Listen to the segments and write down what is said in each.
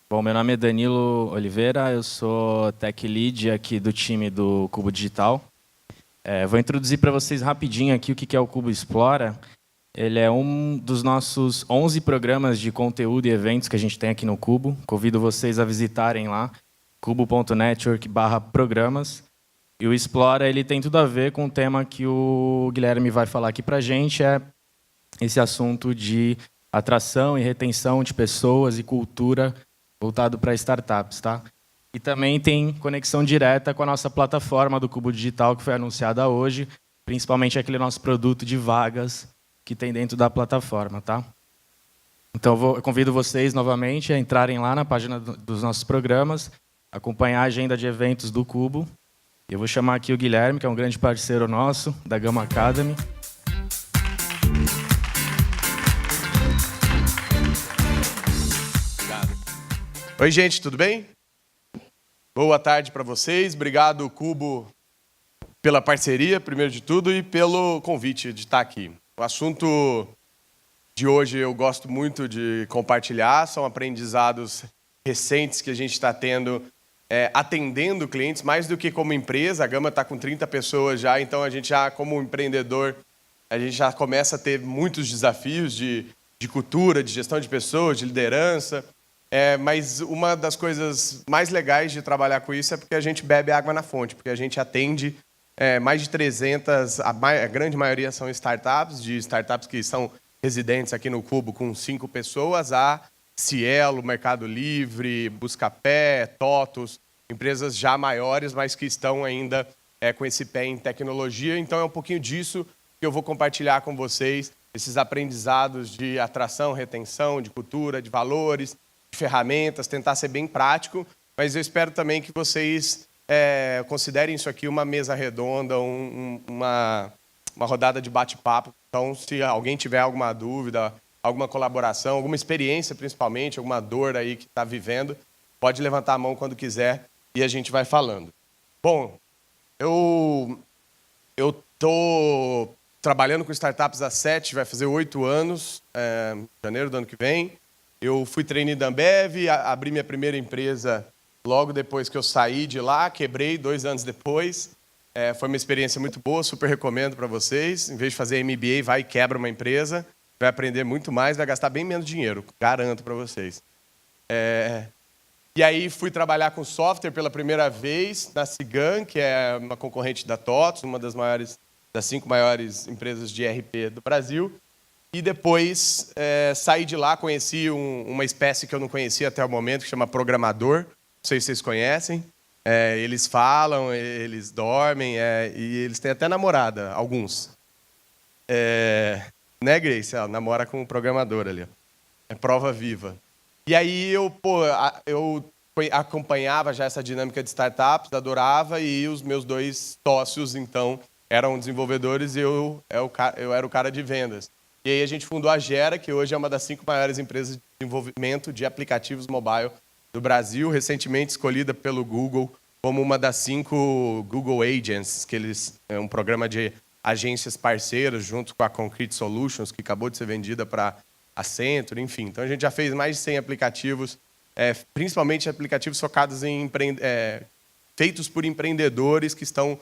Bom, meu nome é Danilo Oliveira, eu sou Tech Lead aqui do time do Cubo Digital. Vou introduzir para vocês rapidinho aqui o que é o Cubo Explora. Ele é um dos nossos 11 programas de conteúdo e eventos que a gente tem aqui no Cubo. Convido vocês a visitarem lá, cubo.network/programas. E o Explora ele tem tudo a ver com o tema que o Guilherme vai falar aqui para a gente, é esse assunto de atração e retenção de pessoas e cultura voltado para startups, tá? E também tem conexão direta com a nossa plataforma do Cubo Digital, que foi anunciada hoje, principalmente aquele nosso produto de vagas que tem dentro da plataforma, tá? Então, eu convido vocês novamente a entrarem lá na página dos nossos programas, acompanhar a agenda de eventos do Cubo. Eu vou chamar aqui o Guilherme, que é um grande parceiro nosso, da Gama Academy. Oi, gente, tudo bem? Boa tarde para vocês. Obrigado, Cubo, pela parceria, primeiro de tudo, e pelo convite de estar aqui. O assunto de hoje eu gosto muito de compartilhar, são aprendizados recentes que a gente está tendo, atendendo clientes, mais do que como empresa. A Gama está com 30 pessoas já, então a gente já, como empreendedor, a gente já começa a ter muitos desafios de cultura, de gestão de pessoas, de liderança. Mas uma das coisas mais legais de trabalhar com isso é porque a gente bebe água na fonte, porque a gente atende mais de 300, a grande maioria são startups que são residentes aqui no Cubo com 5 pessoas, a Cielo, Mercado Livre, Buscapé, TOTUS, empresas já maiores, mas que estão ainda com esse pé em tecnologia. Então é um pouquinho disso que eu vou compartilhar com vocês, esses aprendizados de atração, retenção, de cultura, de valores, ferramentas, tentar ser bem prático, mas eu espero também que vocês considerem isso aqui uma mesa redonda, uma rodada de bate-papo. Então, se alguém tiver alguma dúvida, alguma colaboração, alguma experiência principalmente, alguma dor aí que está vivendo, pode levantar a mão quando quiser e a gente vai falando. Bom, eu estou trabalhando com startups há 7, vai fazer 8 anos, em janeiro do ano que vem. Eu fui trainee da Ambev, abri minha primeira empresa logo depois que eu saí de lá, quebrei 2 anos depois. Foi uma experiência muito boa, super recomendo para vocês. Em vez de fazer MBA, vai e quebra uma empresa, vai aprender muito mais, vai gastar bem menos dinheiro, garanto para vocês. E aí fui trabalhar com software pela primeira vez na Cigan, que é uma concorrente da TOTUS, uma das 5 maiores empresas de ERP do Brasil. E depois saí de lá, conheci uma espécie que eu não conhecia até o momento, que chama programador. Não sei se vocês conhecem. Eles falam, eles dormem, e eles têm até namorada, alguns. Né, Grace? Ela namora com um programador ali. É prova viva. E aí eu acompanhava já essa dinâmica de startups, adorava, e os meus 2 sócios, então, eram desenvolvedores e eu era o cara de vendas. E aí a gente fundou a Gera, que hoje é uma das 5 maiores empresas de desenvolvimento de aplicativos mobile do Brasil, recentemente escolhida pelo Google como uma das 5 Google Agents, que é um programa de agências parceiras, junto com a Concrete Solutions, que acabou de ser vendida para a Accenture, enfim. Então a gente já fez mais de 100 aplicativos, principalmente aplicativos focados em feitos por empreendedores que estão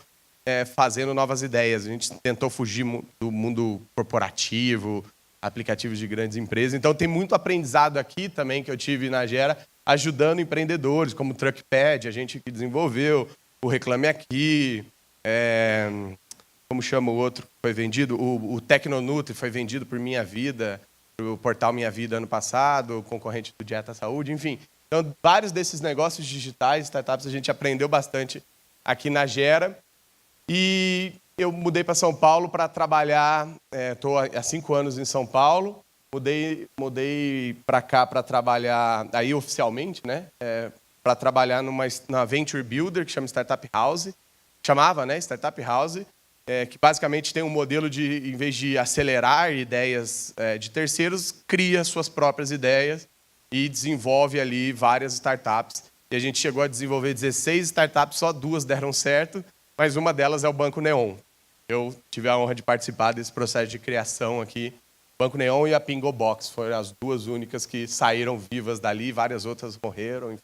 fazendo novas ideias. A gente tentou fugir do mundo corporativo, aplicativos de grandes empresas. Então, tem muito aprendizado aqui também que eu tive na Gera, ajudando empreendedores, como o Truckpad, a gente que desenvolveu, o Reclame Aqui, como chama o outro que foi vendido? O Tecnonutri foi vendido por Minha Vida, o portal Minha Vida ano passado, o concorrente do Dieta Saúde, enfim. Então, vários desses negócios digitais, startups, a gente aprendeu bastante aqui na Gera. E eu mudei para São Paulo para trabalhar, estou há 5 anos em São Paulo, mudei para cá para trabalhar, aí oficialmente, né, para trabalhar na Venture Builder, que chama Startup House, chamava, né, Startup House, que basicamente tem um modelo de, em vez de acelerar ideias de terceiros, cria suas próprias ideias e desenvolve ali várias startups. E a gente chegou a desenvolver 16 startups, só 2 deram certo, mas uma delas é o Banco Neon. Eu tive a honra de participar desse processo de criação aqui Banco Neon e a Pingo Box foram as duas únicas que saíram vivas dali, várias outras morreram.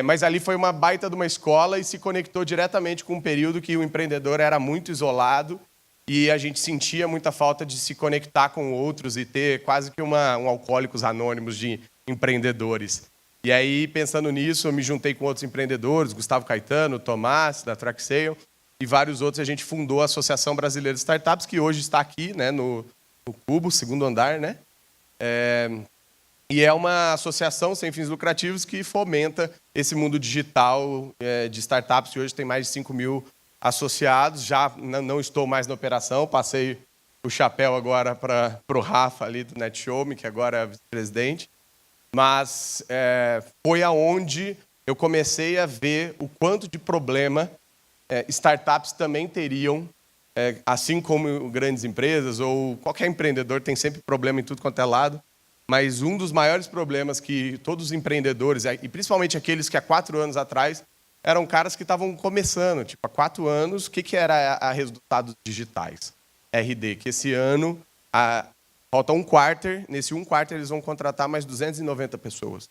Mas ali foi uma baita de uma escola e se conectou diretamente com um período que o empreendedor era muito isolado e a gente sentia muita falta de se conectar com outros e ter quase que um Alcoólicos Anônimos de empreendedores. E aí, pensando nisso, eu me juntei com outros empreendedores, Gustavo Caetano, Tomás, da Traxale, e vários outros. A gente fundou a Associação Brasileira de Startups, que hoje está aqui, né, no Cubo, segundo andar, né? E é uma associação sem fins lucrativos que fomenta esse mundo digital de startups, que hoje tem mais de 5 mil associados. Já não estou mais na operação, passei o chapéu agora para o Rafa ali do NetShowme, que agora é vice-presidente. Mas foi aonde eu comecei a ver o quanto de problema startups também teriam, assim como grandes empresas ou qualquer empreendedor tem sempre problema em tudo quanto é lado. Mas um dos maiores problemas que todos os empreendedores, e principalmente aqueles que há 4 anos atrás, eram caras que estavam começando. Tipo, há 4 anos, o que era a Resultados Digitais? RD, que esse ano, falta um quarter, nesse um quarter eles vão contratar mais 290 pessoas.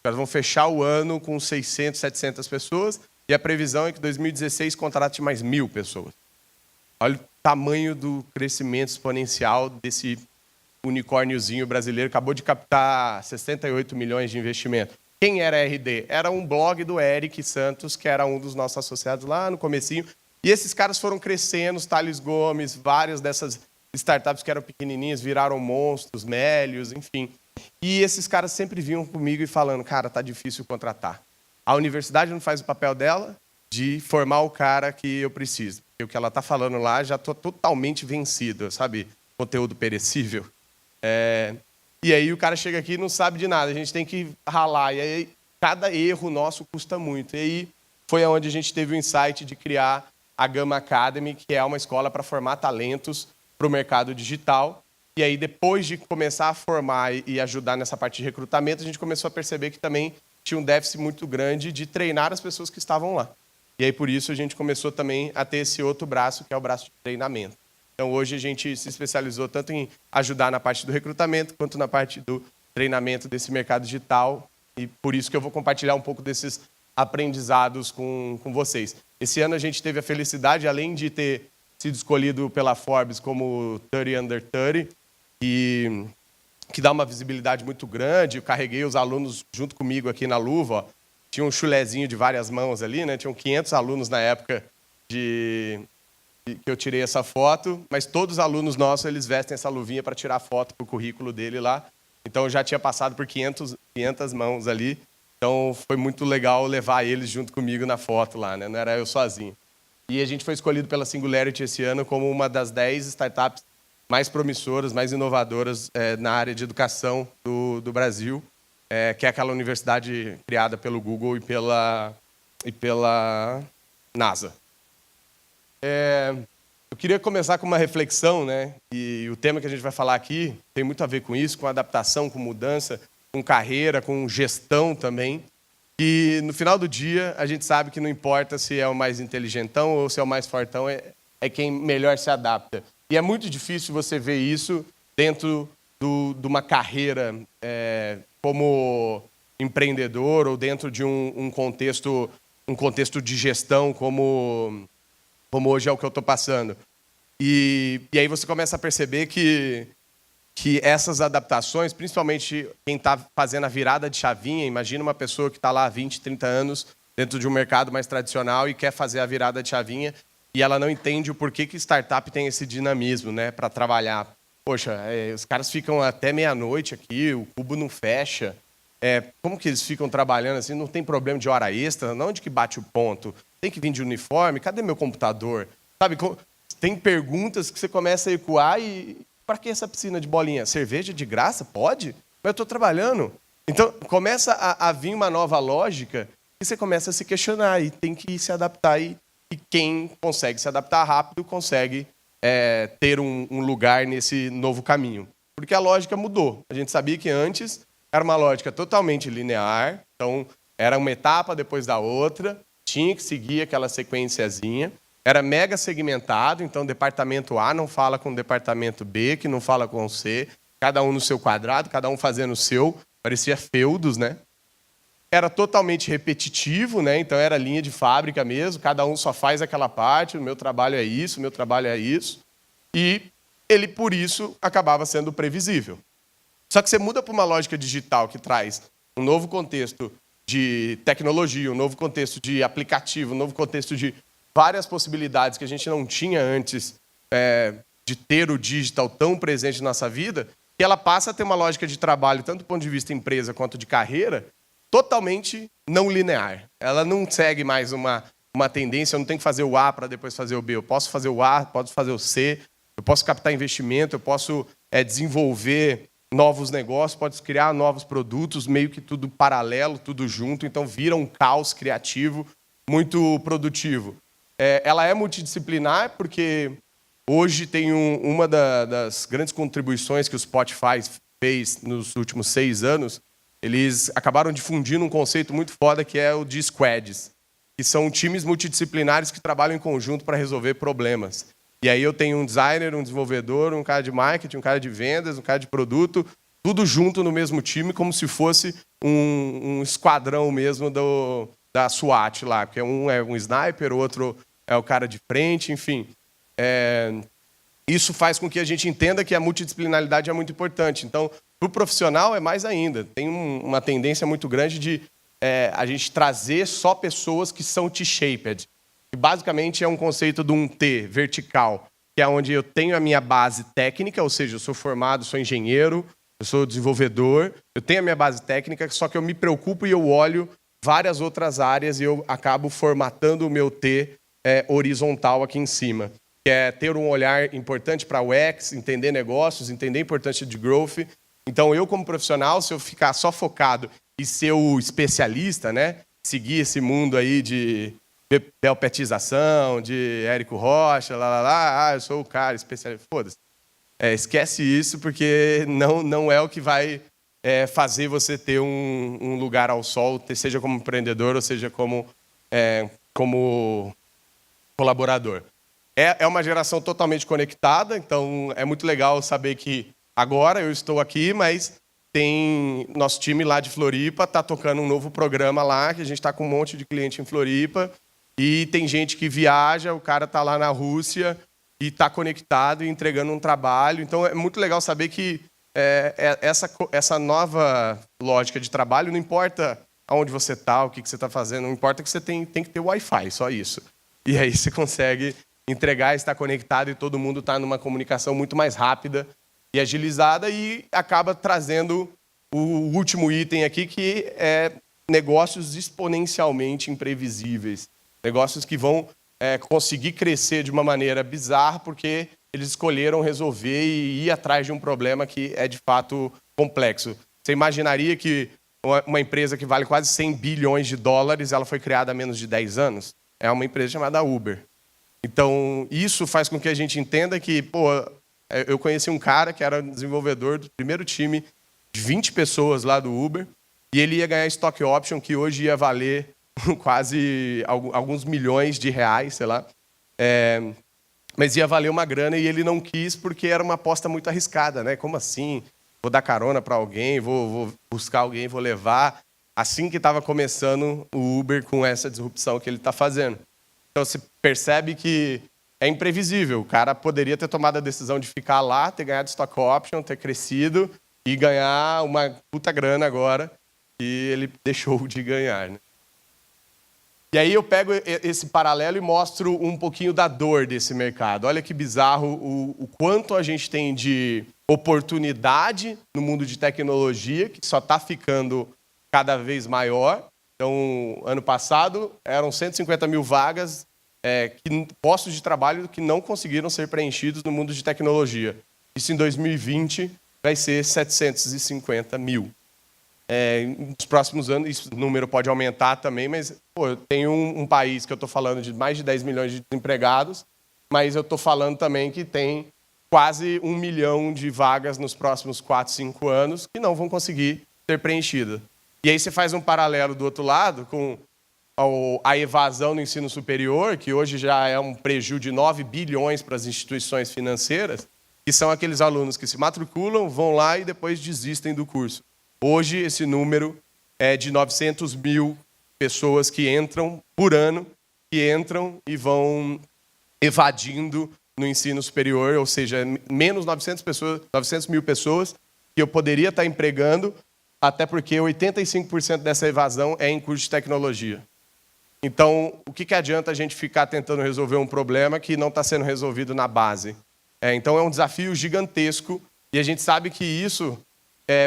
Eles vão fechar o ano com 600, 700 pessoas, e a previsão é que 2016 contrate mais 1.000 pessoas. Olha o tamanho do crescimento exponencial desse unicórniozinho brasileiro, acabou de captar 68 milhões de investimento. Quem era a RD? Era um blog do Eric Santos, que era um dos nossos associados lá no comecinho. E esses caras foram crescendo, os Thales Gomes, várias dessas startups que eram pequenininhas, viraram monstros, Mélios, enfim. E esses caras sempre vinham comigo e falando, cara, tá difícil contratar. A universidade não faz o papel dela de formar o cara que eu preciso. Porque o que ela está falando lá, já estou totalmente vencido, sabe? Conteúdo perecível. E aí o cara chega aqui e não sabe de nada, a gente tem que ralar. E aí cada erro nosso custa muito. E aí foi onde a gente teve o insight de criar a Gama Academy, que é uma escola para formar talentos para o mercado digital. E aí depois de começar a formar e ajudar nessa parte de recrutamento, a gente começou a perceber que também tinha um déficit muito grande de treinar as pessoas que estavam lá. E aí por isso a gente começou também a ter esse outro braço, que é o braço de treinamento. Então, hoje a gente se especializou tanto em ajudar na parte do recrutamento, quanto na parte do treinamento desse mercado digital. E por isso que eu vou compartilhar um pouco desses aprendizados com vocês. Esse ano a gente teve a felicidade, além de ter sido escolhido pela Forbes como 30 Under 30, que dá uma visibilidade muito grande. Eu carreguei os alunos junto comigo aqui na luva. Ó. Tinha um chulezinho de várias mãos ali, né? Tinham 500 alunos na época que eu tirei essa foto, mas todos os alunos nossos, eles vestem essa luvinha para tirar foto para o currículo dele lá. Então, eu já tinha passado por 500 mãos ali. Então, foi muito legal levar eles junto comigo na foto lá, né? Não era eu sozinho. E a gente foi escolhido pela Singularity esse ano como uma das 10 startups mais promissoras, mais inovadoras na área de educação do Brasil, que é aquela universidade criada pelo Google e pela NASA. Eu queria começar com uma reflexão, né? E o tema que a gente vai falar aqui tem muito a ver com isso, com adaptação, com mudança, com carreira, com gestão também. E no final do dia, a gente sabe que não importa se é o mais inteligentão ou se é o mais fortão, é quem melhor se adapta. E é muito difícil você ver isso dentro de uma carreira como empreendedor ou dentro de um contexto de gestão como hoje é o que eu estou passando. E aí você começa a perceber que essas adaptações, principalmente quem está fazendo a virada de chavinha, imagina uma pessoa que está lá há 20, 30 anos dentro de um mercado mais tradicional e quer fazer a virada de chavinha e ela não entende o porquê que startup tem esse dinamismo, né, para trabalhar. Poxa, os caras ficam até meia-noite aqui, o cubo não fecha. Como que eles ficam trabalhando assim? Não tem problema de hora extra? Onde que bate o ponto? Tem que vir de uniforme? Cadê meu computador? Sabe, tem perguntas que você começa a ecoar e... Para que essa piscina de bolinha? Cerveja de graça? Pode? Mas eu estou trabalhando. Então, começa a vir uma nova lógica e você começa a se questionar e tem que se adaptar. E quem consegue se adaptar rápido consegue ter um lugar nesse novo caminho. Porque a lógica mudou. A gente sabia que antes era uma lógica totalmente linear. Então, era uma etapa depois da outra. Tinha que seguir aquela sequenciazinha. era mega segmentado, então departamento A não fala com o departamento B, que não fala com o C, cada um no seu quadrado, cada um fazendo o seu, parecia feudos, né? Era totalmente repetitivo, né? Então era linha de fábrica mesmo, cada um só faz aquela parte, o meu trabalho é isso, o meu trabalho é isso. E ele, por isso, acabava sendo previsível. Só que você muda para uma lógica digital que traz um novo contexto de tecnologia, um novo contexto de aplicativo, um novo contexto de várias possibilidades que a gente não tinha antes de ter o digital tão presente na nossa vida, que ela passa a ter uma lógica de trabalho, tanto do ponto de vista empresa quanto de carreira, totalmente não linear. Ela não segue mais uma tendência, eu não tenho que fazer o A para depois fazer o B. Eu posso fazer o A, posso fazer o C, eu posso captar investimento, eu posso desenvolver novos negócios, posso criar novos produtos, meio que tudo paralelo, tudo junto. Então vira um caos criativo muito produtivo. Ela é multidisciplinar porque hoje tem uma das grandes contribuições que o Spotify fez nos últimos 6 anos. Eles acabaram difundindo um conceito muito foda que é o de squads, que são times multidisciplinares que trabalham em conjunto para resolver problemas. E aí eu tenho um designer, um desenvolvedor, um cara de marketing, um cara de vendas, um cara de produto, tudo junto no mesmo time, como se fosse um esquadrão mesmo da SWAT lá, porque um é um sniper, o outro é o cara de frente, enfim. Isso faz com que a gente entenda que a multidisciplinaridade é muito importante. Então, para o profissional é mais ainda. Tem uma tendência muito grande de a gente trazer só pessoas que são T-shaped. Que basicamente é um conceito de um T vertical, que é onde eu tenho a minha base técnica, ou seja, eu sou formado, sou engenheiro, eu sou desenvolvedor, eu tenho a minha base técnica, só que eu me preocupo e eu olho várias outras áreas e eu acabo formatando o meu T horizontal aqui em cima. Que é ter um olhar importante para o UX, entender negócios, entender a importância de growth. Então, eu como profissional, se eu ficar só focado e ser o especialista, né, seguir esse mundo aí de belpetização, de Érico Rocha, eu sou o cara especialista. Foda-se. Esquece isso, porque não é o que vai fazer você ter um lugar ao sol, seja como empreendedor ou seja como colaborador. É uma geração totalmente conectada, então é muito legal saber que agora eu estou aqui, mas tem nosso time lá de Floripa, está tocando um novo programa lá, que a gente está com um monte de cliente em Floripa, e tem gente que viaja, o cara está lá na Rússia e está conectado e entregando um trabalho. Então é muito legal saber que essa nova lógica de trabalho, não importa aonde você está, o que você está fazendo, não importa que você tem que ter Wi-Fi, só isso. E aí você consegue entregar, estar conectado e todo mundo está numa comunicação muito mais rápida e agilizada e acaba trazendo o último item aqui, que é negócios exponencialmente imprevisíveis. Negócios que vão conseguir crescer de uma maneira bizarra porque eles escolheram resolver e ir atrás de um problema que é de fato complexo. Você imaginaria que uma empresa que vale quase 100 bilhões de dólares, ela foi criada há menos de 10 anos? É uma empresa chamada Uber. Então, isso faz com que a gente entenda que, eu conheci um cara que era desenvolvedor do primeiro time de 20 pessoas lá do Uber, e ele ia ganhar stock option, que hoje ia valer quase alguns milhões de reais, sei lá. Mas ia valer uma grana e ele não quis porque era uma aposta muito arriscada, né? Como assim? Vou dar carona para alguém, vou buscar alguém, vou levar. Assim que estava começando o Uber com essa disrupção que ele está fazendo. Então, você percebe que é imprevisível. O cara poderia ter tomado a decisão de ficar lá, ter ganhado stock option, ter crescido e ganhar uma puta grana agora, e ele deixou de ganhar, né? E aí eu pego esse paralelo e mostro um pouquinho da dor desse mercado. Olha que bizarro o quanto a gente tem de oportunidade no mundo de tecnologia, que só está ficando cada vez maior. Então, ano passado, eram 150 mil vagas, postos de trabalho que não conseguiram ser preenchidos no mundo de tecnologia. Isso em 2020 vai ser 750 mil. Nos próximos anos, esse número pode aumentar também, mas eu tenho um país que eu estou falando de mais de 10 milhões de desempregados, mas eu estou falando também que tem quase 1 milhão de vagas nos próximos 4, 5 anos que não vão conseguir ser preenchidas. E aí você faz um paralelo do outro lado com a evasão no ensino superior, que hoje já é um prejuízo de 9 bilhões para as instituições financeiras, que são aqueles alunos que se matriculam, vão lá e depois desistem do curso. Hoje, esse número é de 900 mil pessoas que entram por ano, que entram e vão evadindo no ensino superior, ou seja, menos 900 mil pessoas que eu poderia estar empregando, até porque 85% dessa evasão é em curso de tecnologia. Então, o que adianta a gente ficar tentando resolver um problema que não está sendo resolvido na base? Então, é um desafio gigantesco e a gente sabe que isso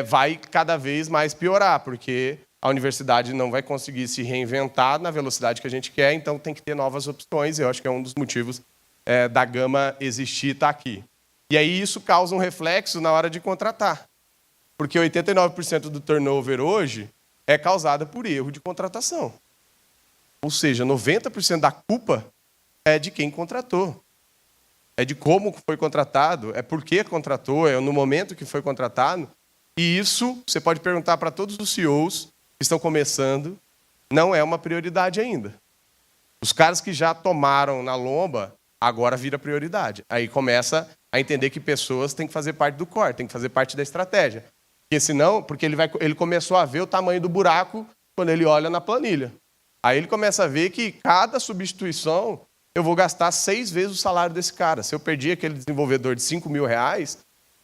vai cada vez mais piorar, porque a universidade não vai conseguir se reinventar na velocidade que a gente quer, então tem que ter novas opções, e eu acho que é um dos motivos da Gama existir e estar aqui. E aí isso causa um reflexo na hora de contratar, porque 89% do turnover hoje é causado por erro de contratação. Ou seja, 90% da culpa é de quem contratou. É de como foi contratado, é por que contratou, é no momento que foi contratado. E isso, você pode perguntar para todos os CEOs que estão começando, não é uma prioridade ainda. Os caras que já tomaram na lomba, agora vira prioridade. Aí começa a entender que pessoas têm que fazer parte do core, têm que fazer parte da estratégia. Porque senão, porque ele começou a ver o tamanho do buraco quando ele olha na planilha. Aí ele começa a ver que cada substituição eu vou gastar 6 vezes o salário desse cara. Se eu perdi aquele desenvolvedor de R$5.000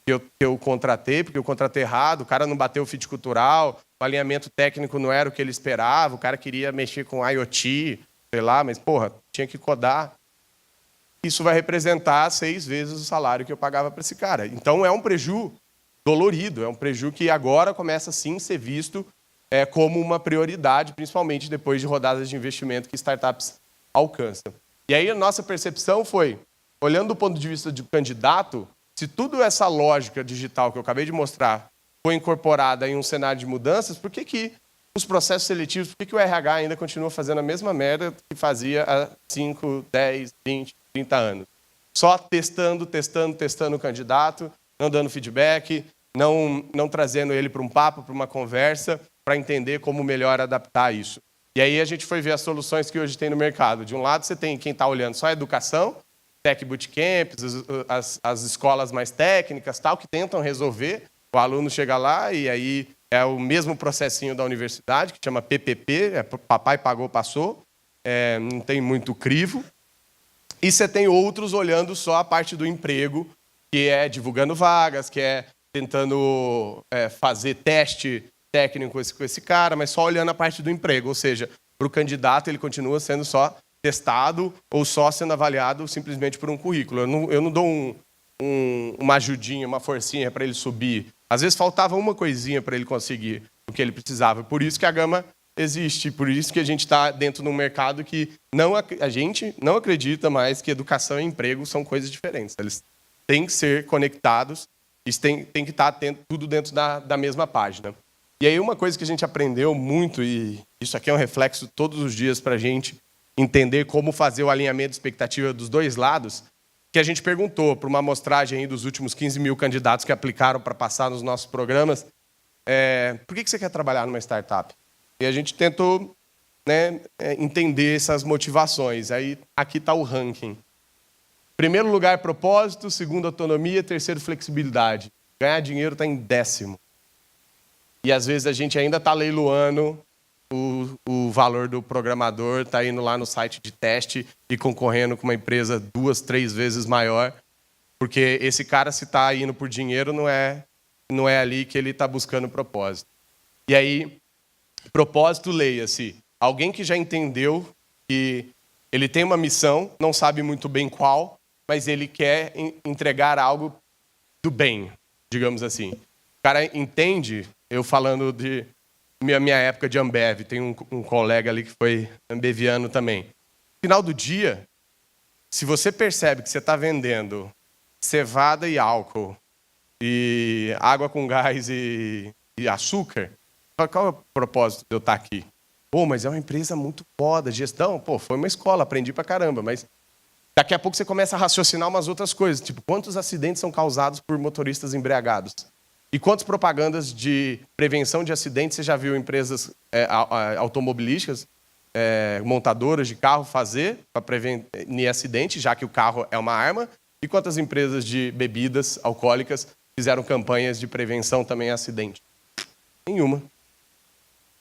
que eu contratei, porque eu contratei errado, o cara não bateu o fit cultural, o alinhamento técnico não era o que ele esperava, o cara queria mexer com IoT, sei lá, mas, porra, tinha que codar. Isso vai representar 6 vezes o salário que eu pagava para esse cara. Então, é um prejuízo dolorido, é um prejuízo que agora começa, sim, a ser visto como uma prioridade, principalmente depois de rodadas de investimento que startups alcançam. E aí a nossa percepção foi, olhando do ponto de vista de candidato, se tudo essa lógica digital que eu acabei de mostrar foi incorporada em um cenário de mudanças, por que os processos seletivos, por que o RH ainda continua fazendo a mesma merda que fazia há 5, 10, 20, 30 anos? Só testando o candidato, não dando feedback, não trazendo ele para um papo, para uma conversa, para entender como melhor adaptar isso. E aí a gente foi ver as soluções que hoje tem no mercado. De um lado, você tem quem está olhando só a educação, tech bootcamps, as escolas mais técnicas, tal, que tentam resolver. O aluno chega lá e aí é o mesmo processinho da universidade, que chama PPP, papai pagou, passou, não tem muito crivo. E você tem outros olhando só a parte do emprego, que é divulgando vagas, que é tentando fazer teste técnico com esse cara, mas só olhando a parte do emprego. Ou seja, para o candidato ele continua sendo só testado ou só sendo avaliado simplesmente por um currículo. Eu não dou uma ajudinha, uma forcinha para ele subir. Às vezes faltava uma coisinha para ele conseguir o que ele precisava. Por isso que a Gama existe, por isso que a gente está dentro de um mercado que a gente não acredita mais que educação e emprego são coisas diferentes. Eles têm que ser conectados, tem que estar tudo dentro da mesma página. E aí uma coisa que a gente aprendeu muito, e isso aqui é um reflexo todos os dias para a gente entender como fazer o alinhamento de expectativa dos dois lados, que a gente perguntou para uma amostragem aí dos últimos 15 mil candidatos que aplicaram para passar nos nossos programas, por que você quer trabalhar numa startup? E a gente tentou entender essas motivações. Aí aqui está o ranking. Primeiro lugar, propósito. Segundo, autonomia. Terceiro, flexibilidade. Ganhar dinheiro está em 10º. E às vezes a gente ainda está leiloando o valor do programador, está indo lá no site de teste e concorrendo com uma empresa 2, 3 vezes maior, porque esse cara, se está indo por dinheiro, não é ali que ele está buscando propósito. E aí, propósito, leia-se. Alguém que já entendeu que ele tem uma missão, não sabe muito bem qual, mas ele quer entregar algo do bem, digamos assim. O cara entende, eu falando de minha época de Ambev, tem um colega ali que foi ambeviano também. No final do dia, se você percebe que você está vendendo cevada e álcool, e água com gás e açúcar, qual é o propósito de eu estar aqui? Pô, mas é uma empresa muito foda, gestão, pô, foi uma escola, aprendi pra caramba, mas daqui a pouco você começa a raciocinar umas outras coisas, tipo, quantos acidentes são causados por motoristas embriagados? E quantas propagandas de prevenção de acidentes você já viu em empresas automobilísticas montadoras de carro fazer para prevenir acidente, já que o carro é uma arma, e quantas empresas de bebidas alcoólicas fizeram campanhas de prevenção também a acidente? Nenhuma.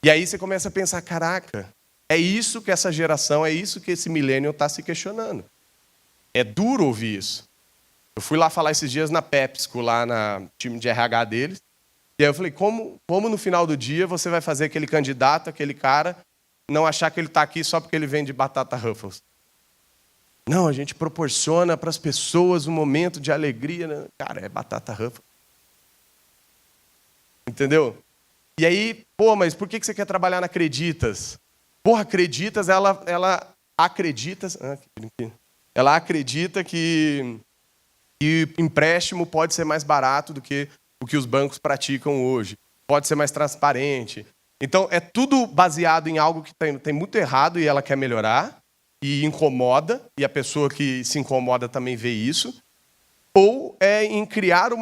E aí você começa a pensar, caraca, é isso que essa geração, é isso que esse milênio está se questionando. É duro ouvir isso. Eu fui lá falar esses dias na PepsiCo, lá no time de RH deles, e aí eu falei, como no final do dia você vai fazer aquele candidato, aquele cara, não achar que ele está aqui só porque ele vende batata Ruffles? Não, a gente proporciona para as pessoas um momento de alegria. Né? Cara, é batata Ruffles. Entendeu? E aí, mas por que você quer trabalhar na Acreditas? Porra, Acreditas, ela acredita... Ela acredita que empréstimo pode ser mais barato do que o que os bancos praticam hoje. Pode ser mais transparente. Então, é tudo baseado em algo que tem muito errado e ela quer melhorar, e incomoda, e a pessoa que se incomoda também vê isso. Ou é em criar um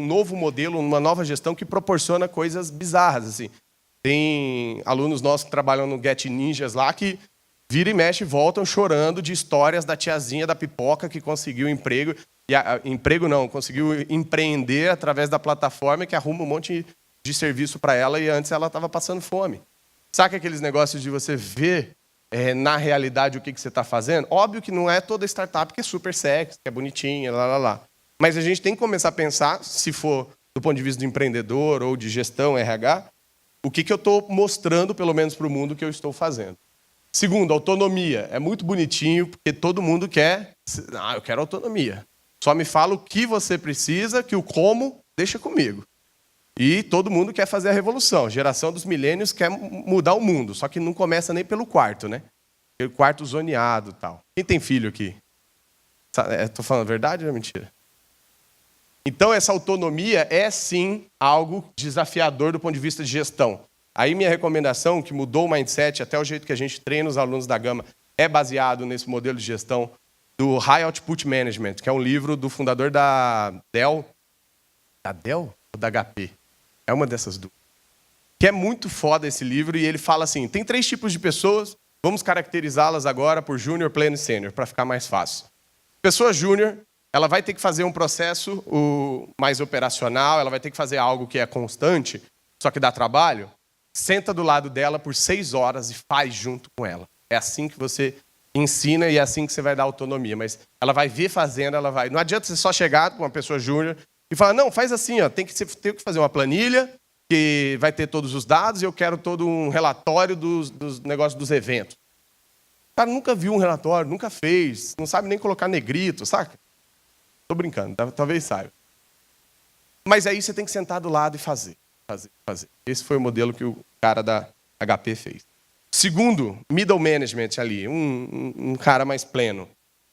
novo modelo, uma nova gestão que proporciona coisas bizarras. Assim. Tem alunos nossos que trabalham no Get Ninjas lá que vira e mexe e voltam chorando de histórias da tiazinha da pipoca que conseguiu emprego. Conseguiu empreender através da plataforma que arruma um monte de serviço para ela e antes ela estava passando fome. Sabe aqueles negócios de você ver na realidade o que você está fazendo? Óbvio que não é toda startup que é super sexy, que é bonitinha, lá. Mas a gente tem que começar a pensar, se for do ponto de vista do empreendedor ou de gestão, RH, o que eu estou mostrando, pelo menos para o mundo, que eu estou fazendo. Segundo, autonomia. É muito bonitinho, porque todo mundo quer... eu quero autonomia. Só me fala o que você precisa, que o como, deixa comigo. E todo mundo quer fazer a revolução. A geração dos milênios quer mudar o mundo, só que não começa nem pelo quarto, né? Pelo quarto zoneado e tal. Quem tem filho aqui? Estou falando a verdade ou é mentira? Então, essa autonomia é, sim, algo desafiador do ponto de vista de gestão. Aí minha recomendação, que mudou o mindset, até o jeito que a gente treina os alunos da Gama, é baseado nesse modelo de gestão do High Output Management, que é um livro do fundador da Dell. Da Dell ou da HP? É uma dessas duas. Que é muito foda esse livro, e ele fala assim, tem 3 tipos de pessoas, vamos caracterizá-las agora por júnior, pleno e sênior, para ficar mais fácil. Pessoa júnior, ela vai ter que fazer um processo mais operacional, ela vai ter que fazer algo que é constante, só que dá trabalho. Senta do lado dela por 6 horas e faz junto com ela. É assim que você ensina e é assim que você vai dar autonomia. Mas ela vai ver fazendo, ela vai... Não adianta você só chegar com uma pessoa júnior e falar, não, faz assim, ó, tem que fazer uma planilha que vai ter todos os dados e eu quero todo um relatório dos negócios dos eventos. O cara nunca viu um relatório, nunca fez, não sabe nem colocar negrito, saca? Estou brincando, talvez saiba. Mas aí você tem que sentar do lado e fazer. Esse foi o modelo que o cara da HP fez. Segundo, middle management ali, um cara mais pleno.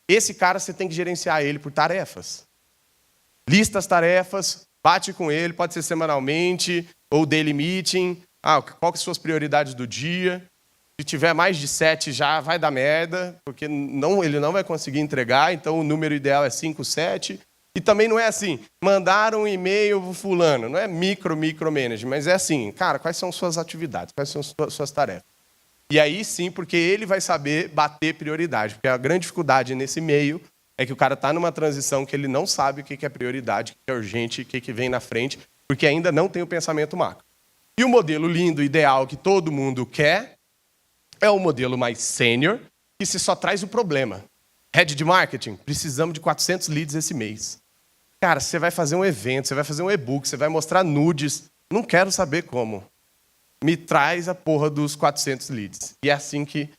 Esse cara você tem que gerenciar ele por tarefas. Lista as tarefas, bate com ele, pode ser semanalmente, ou daily meeting. Qual que são as prioridades do dia? Se tiver mais de 7 já vai dar merda, porque ele não vai conseguir entregar, então o número ideal é 5, 7. E também não é assim, mandaram um e-mail pro fulano, não é micromanagement, mas é assim, cara, quais são suas atividades, quais são suas tarefas? E aí sim, porque ele vai saber bater prioridade, porque a grande dificuldade nesse meio é que o cara está numa transição que ele não sabe o que é prioridade, o que é urgente, o que vem na frente, porque ainda não tem o pensamento macro. E o modelo lindo, ideal, que todo mundo quer, é o modelo mais sênior, que se só traz o problema. Head de marketing, precisamos de 400 leads esse mês. Cara, você vai fazer um evento, você vai fazer um e-book, você vai mostrar nudes. Não quero saber como. Me traz a porra dos 400 leads. E é assim que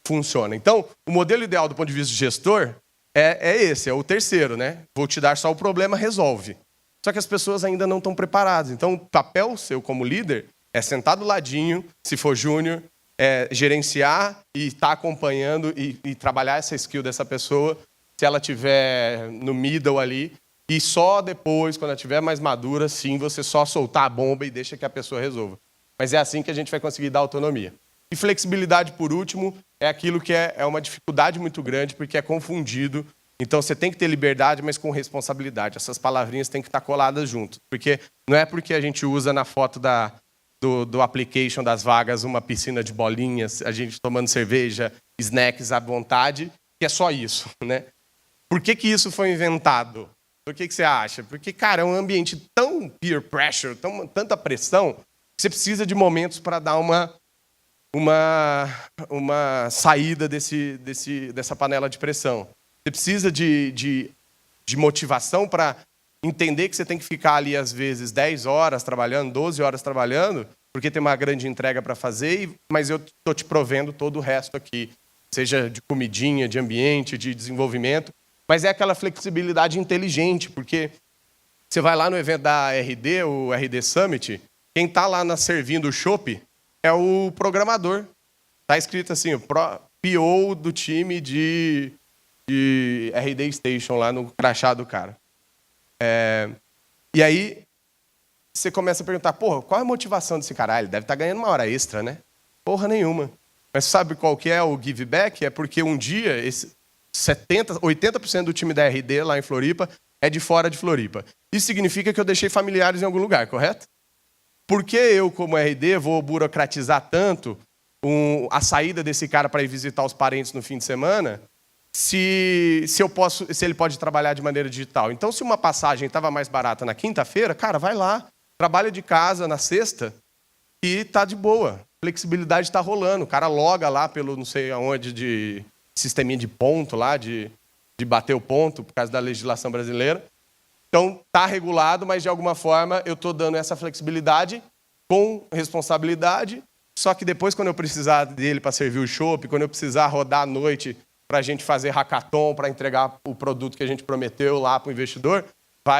funciona. Então, o modelo ideal do ponto de vista de gestor é esse, é o terceiro, né? Vou te dar só o problema, resolve. Só que as pessoas ainda não estão preparadas. Então, o papel seu como líder é sentar do ladinho, se for júnior, gerenciar e estar acompanhando e trabalhar essa skill dessa pessoa, se ela estiver no middle ali. E só depois, quando ela estiver mais madura, sim, você só soltar a bomba e deixa que a pessoa resolva. Mas é assim que a gente vai conseguir dar autonomia. E flexibilidade, por último, é aquilo que é uma dificuldade muito grande, porque é confundido. Então, você tem que ter liberdade, mas com responsabilidade. Essas palavrinhas têm que estar coladas junto. Porque não é porque a gente usa na foto da do application das vagas uma piscina de bolinhas, a gente tomando cerveja, snacks à vontade, que é só isso, né? Por que isso foi inventado? Por que você acha? Porque, cara, é um ambiente tão peer pressure, tanta pressão, que você precisa de momentos para dar uma saída dessa panela de pressão. Você precisa de motivação para entender que você tem que ficar ali, às vezes, 10 horas trabalhando, 12 horas trabalhando, porque tem uma grande entrega para fazer, mas eu estou te provendo todo o resto aqui, seja de comidinha, de ambiente, de desenvolvimento, mas é aquela flexibilidade inteligente, porque você vai lá no evento da RD, o RD Summit, quem está lá servindo o chopp é o programador. Está escrito assim, o PO do time de RD Station, lá no crachá do cara. E aí, você começa a perguntar, porra, qual é a motivação desse cara? Ele deve estar ganhando uma hora extra, né? Porra nenhuma. Mas sabe qual que é o give back? É porque um dia, 80% do time da RD lá em Floripa é de fora de Floripa. Isso significa que eu deixei familiares em algum lugar, correto? Por que eu, como RD, vou burocratizar tanto a saída desse cara para ir visitar os parentes no fim de semana, se ele pode trabalhar de maneira digital? Então, se uma passagem estava mais barata na quinta-feira, cara, vai lá, trabalha de casa na sexta e tá de boa. Flexibilidade está rolando. O cara loga lá pelo não sei aonde de sisteminha de ponto lá, de bater o ponto por causa da legislação brasileira. Então, está regulado, mas de alguma forma eu estou dando essa flexibilidade com responsabilidade, só que depois, quando eu precisar dele para servir o chopp, quando eu precisar rodar à noite para a gente fazer hackathon, para entregar o produto que a gente prometeu lá para o investidor,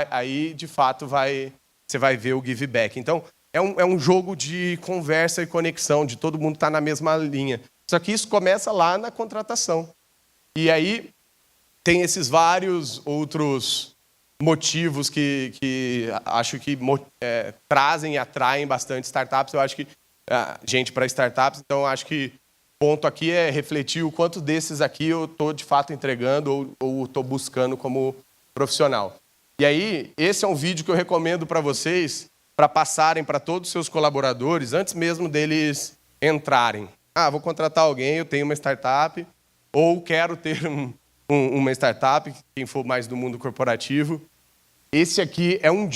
aí, de fato, você vai ver o give back. Então, é um jogo de conversa e conexão, de todo mundo estar na mesma linha. Só que isso começa lá na contratação. E aí tem esses vários outros motivos que acho que trazem e atraem bastante startups. Eu acho que gente para startups. Então, acho que o ponto aqui é refletir o quanto desses aqui eu estou, de fato, entregando ou estou buscando como profissional. E aí, esse é um vídeo que eu recomendo para vocês, para passarem para todos os seus colaboradores, antes mesmo deles entrarem. Vou contratar alguém, eu tenho uma startup, ou quero ter uma startup, quem for mais do mundo corporativo. Esse aqui é o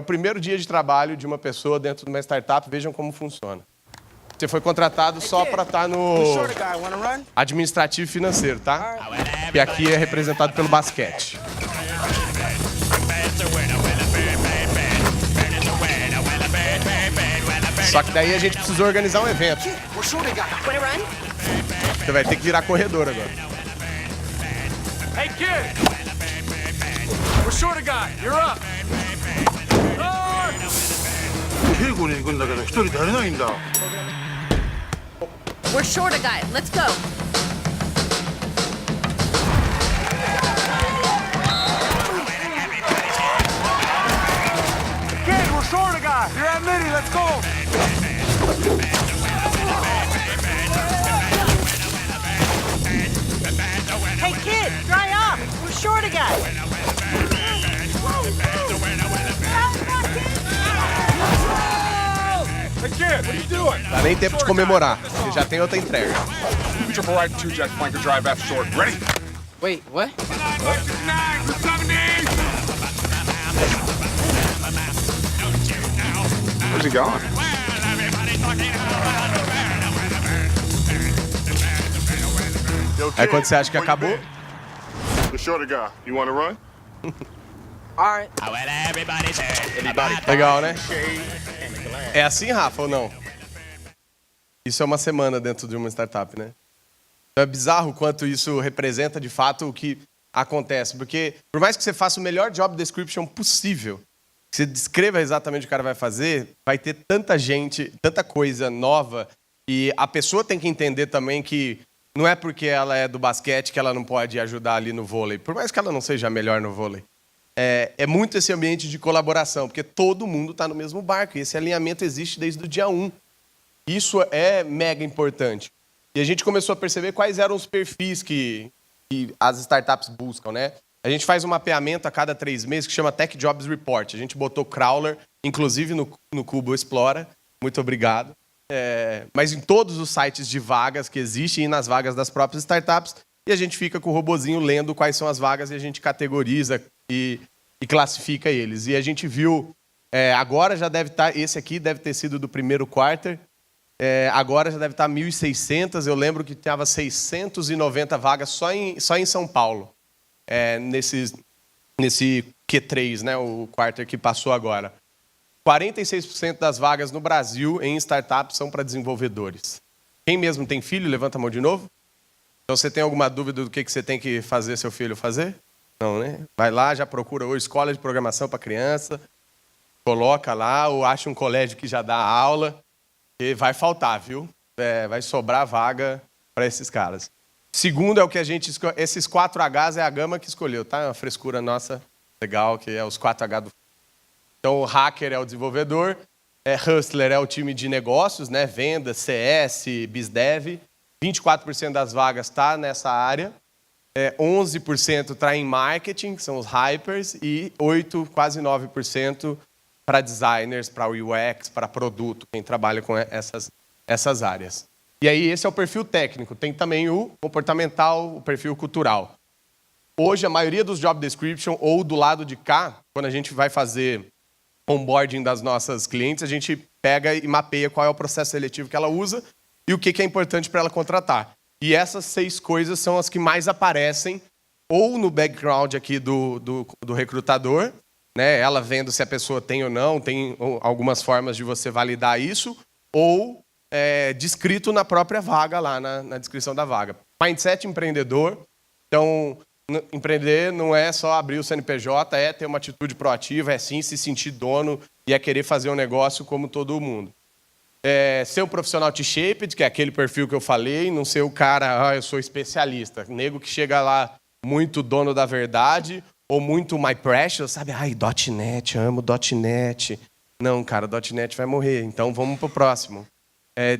primeiro dia de trabalho de uma pessoa dentro de uma startup. Vejam como funciona. Você foi contratado só para estar no administrativo e financeiro, tá? E aqui é representado pelo basquete. Só que daí a gente precisa organizar um evento. Você vai ter que virar corredor agora. Hey kid! We're short a guy. You're up. We're short a guy. Let's go. Kid, we're short a guy. You're at midi. Let's go. Hey kid, dry up. We're short a guy. Hey kid, what are you doing? Dá nem tempo de comemorar, porque já tem outra entrega. Triple right 2 jack flanker drive F short. Ready? Wait, what? 9 to 70. Where's he going? Aí quando você acha que acabou, The shorter guy. You want to run? All right. legal, né? É assim, Rafa, ou não? Isso é uma semana dentro de uma startup, né? Então é bizarro o quanto isso representa, de fato, o que acontece. Porque, por mais que você faça o melhor job description possível, que você descreva exatamente o que o cara vai fazer, vai ter tanta gente, tanta coisa nova, e a pessoa tem que entender também que não é porque ela é do basquete que ela não pode ajudar ali no vôlei, por mais que ela não seja melhor no vôlei. É muito esse ambiente de colaboração, porque todo mundo está no mesmo barco, e esse alinhamento existe desde o dia 1. Isso é mega importante. E a gente começou a perceber quais eram os perfis que as startups buscam, né? A gente faz um mapeamento a cada 3 meses que chama Tech Jobs Report. A gente botou crawler, inclusive no Cubo Explora, muito obrigado. Mas em todos os sites de vagas que existem e nas vagas das próprias startups, e a gente fica com o robozinho lendo quais são as vagas e a gente categoriza e classifica eles. E a gente viu, agora já deve estar, esse aqui deve ter sido do primeiro quarter, agora já deve estar 1.600, eu lembro que estava 690 vagas só em São Paulo, nesse Q3, né, o quarter que passou agora. 46% das vagas no Brasil em startups são para desenvolvedores. Quem mesmo tem filho, levanta a mão de novo. Então, você tem alguma dúvida do que você tem que fazer seu filho fazer? Não, né? Vai lá, já procura hoje escola de programação para criança, coloca lá, ou acha um colégio que já dá aula, e vai faltar, viu? Vai sobrar vaga para esses caras. Segundo é o que a gente escolhe. Esses 4Hs é a gama que escolheu, tá? Uma frescura nossa legal, que é os 4H do... Então, o hacker é o desenvolvedor, hustler é o time de negócios, né? Vendas, CS, BizDev. 24% das vagas está nessa área. 11% está em marketing, que são os hypers, e 8%, quase 9% para designers, para UX, para produto, quem trabalha com essas áreas. E aí, esse é o perfil técnico. Tem também o comportamental, o perfil cultural. Hoje, a maioria dos job description, ou do lado de cá, quando a gente vai fazer onboarding das nossas clientes, a gente pega e mapeia qual é o processo seletivo que ela usa e o que é importante para ela contratar. E essas 6 coisas são as que mais aparecem ou no background aqui do recrutador, né? Ela vendo se a pessoa tem ou não, tem algumas formas de você validar isso, ou descrito na própria vaga, lá na descrição da vaga. Mindset empreendedor. Então, empreender não é só abrir o CNPJ, é ter uma atitude proativa, é sim se sentir dono e é querer fazer um negócio como todo mundo. Ser um profissional T-shaped, que é aquele perfil que eu falei, não ser o cara, eu sou especialista. Nego que chega lá muito dono da verdade, ou muito my precious, sabe? Ai, .NET, amo .NET. Não, cara, .NET vai morrer, então vamos pro próximo.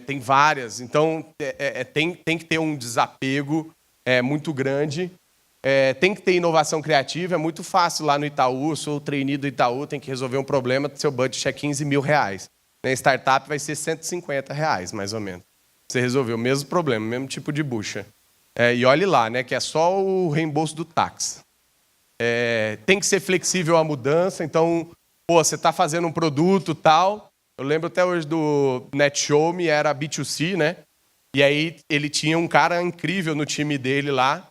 Tem várias, então tem que ter um desapego muito grande. Tem que ter inovação criativa, é muito fácil lá no Itaú, sou o trainee do Itaú, tem que resolver um problema, seu budget é R$15 mil. Na startup vai ser R$150, mais ou menos. Você resolveu o mesmo problema, o mesmo tipo de bucha. E olhe lá, né, que é só o reembolso do táxi. Tem que ser flexível à mudança, então, você está fazendo um produto tal. Eu lembro até hoje do NetShowme, era B2C, né? E aí ele tinha um cara incrível no time dele lá,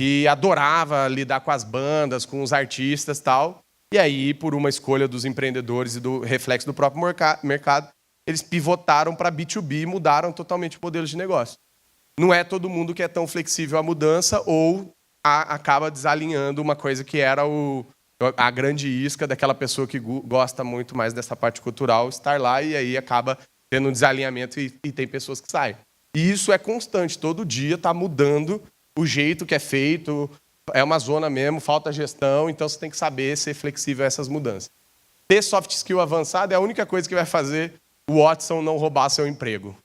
e adorava lidar com as bandas, com os artistas e tal. E aí, por uma escolha dos empreendedores e do reflexo do próprio mercado, eles pivotaram para B2B e mudaram totalmente o modelo de negócio. Não é todo mundo que é tão flexível à mudança ou acaba desalinhando uma coisa que era a grande isca daquela pessoa que gosta muito mais dessa parte cultural, estar lá, e aí acaba tendo um desalinhamento e tem pessoas que saem. E isso é constante, todo dia está mudando o jeito que é feito, é uma zona mesmo, falta gestão, então você tem que saber ser flexível a essas mudanças. Ter soft skill avançado é a única coisa que vai fazer o Watson não roubar seu emprego,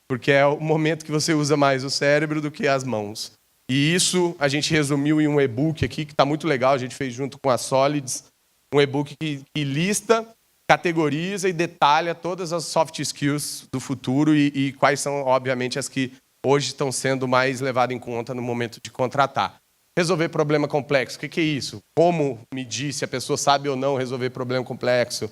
porque é o momento que você usa mais o cérebro do que as mãos. E isso a gente resumiu em um e-book aqui, que está muito legal, a gente fez junto com a Solids, um e-book que lista, categoriza e detalha todas as soft skills do futuro e quais são, obviamente, as que hoje estão sendo mais levadas em conta no momento de contratar. Resolver problema complexo, o que é isso? Como medir se a pessoa sabe ou não resolver problema complexo?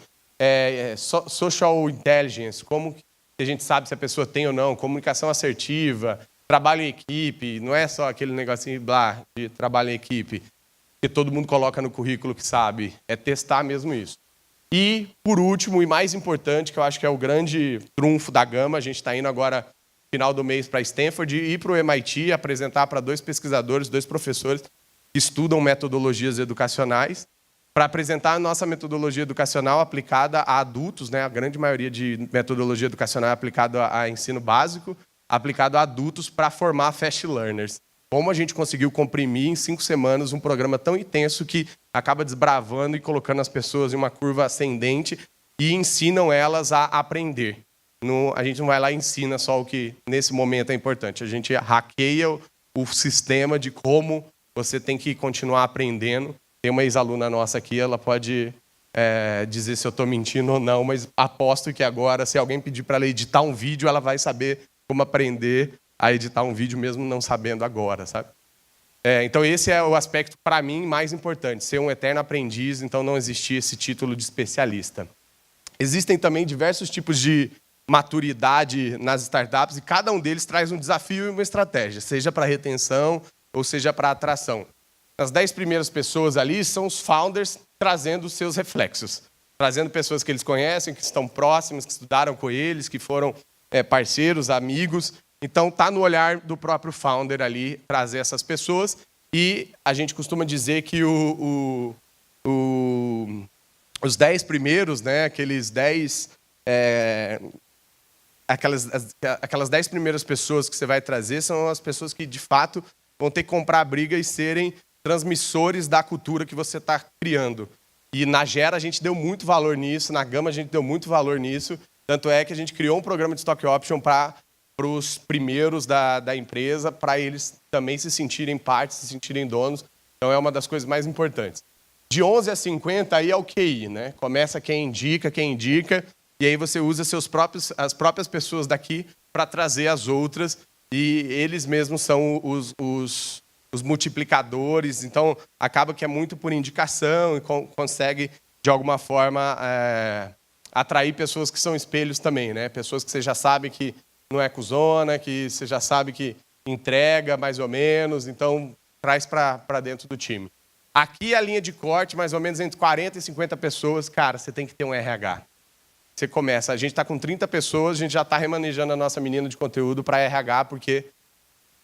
Social intelligence, como que a gente sabe se a pessoa tem ou não? Comunicação assertiva, trabalho em equipe, não é só aquele negocinho de trabalho em equipe que todo mundo coloca no currículo que sabe, é testar mesmo isso. E, por último, e mais importante, que eu acho que é o grande trunfo da gama, a gente está indo agora final do mês para Stanford e ir para o MIT, apresentar para 2 pesquisadores, 2 professores que estudam metodologias educacionais, para apresentar a nossa metodologia educacional aplicada a adultos, né? A grande maioria de metodologia educacional é aplicada a ensino básico, aplicado a adultos para formar fast learners. Como a gente conseguiu comprimir em 5 semanas um programa tão intenso que acaba desbravando e colocando as pessoas em uma curva ascendente e ensinam elas a aprender. A gente não vai lá e ensina só o que nesse momento é importante. A gente hackeia o sistema de como você tem que continuar aprendendo. Tem uma ex-aluna nossa aqui, ela pode dizer se eu estou mentindo ou não, mas aposto que agora, se alguém pedir para ela editar um vídeo, ela vai saber como aprender a editar um vídeo mesmo não sabendo agora, sabe? Então esse é o aspecto, para mim, mais importante, ser um eterno aprendiz, então não existir esse título de especialista. Existem também diversos tipos de maturidade nas startups e cada um deles traz um desafio e uma estratégia, seja para retenção ou seja para atração. As 10 primeiras pessoas ali são os founders trazendo os seus reflexos, trazendo pessoas que eles conhecem, que estão próximas, que estudaram com eles, que foram parceiros, amigos. Então, está no olhar do próprio founder ali trazer essas pessoas. E a gente costuma dizer que os 10 primeiros, né, aqueles 10... aquelas 10 primeiras pessoas que você vai trazer são as pessoas que, de fato, vão ter que comprar a briga e serem transmissores da cultura que você está criando. E na Gera a gente deu muito valor nisso, na Gama a gente deu muito valor nisso. Tanto é que a gente criou um programa de stock option para os primeiros da empresa, para eles também se sentirem parte, se sentirem donos. Então é uma das coisas mais importantes. De 11 a 50 aí é o QI, né? Começa quem indica, e aí você usa as próprias pessoas daqui para trazer as outras, e eles mesmos são os multiplicadores, então acaba que é muito por indicação e consegue, de alguma forma, atrair pessoas que são espelhos também, né? Pessoas que você já sabe que não é cuzona, que você já sabe que entrega mais ou menos, então traz para dentro do time. Aqui a linha de corte, mais ou menos entre 40 e 50 pessoas, cara, você tem que ter um RH. Você começa, a gente está com 30 pessoas, a gente já está remanejando a nossa menina de conteúdo para RH, porque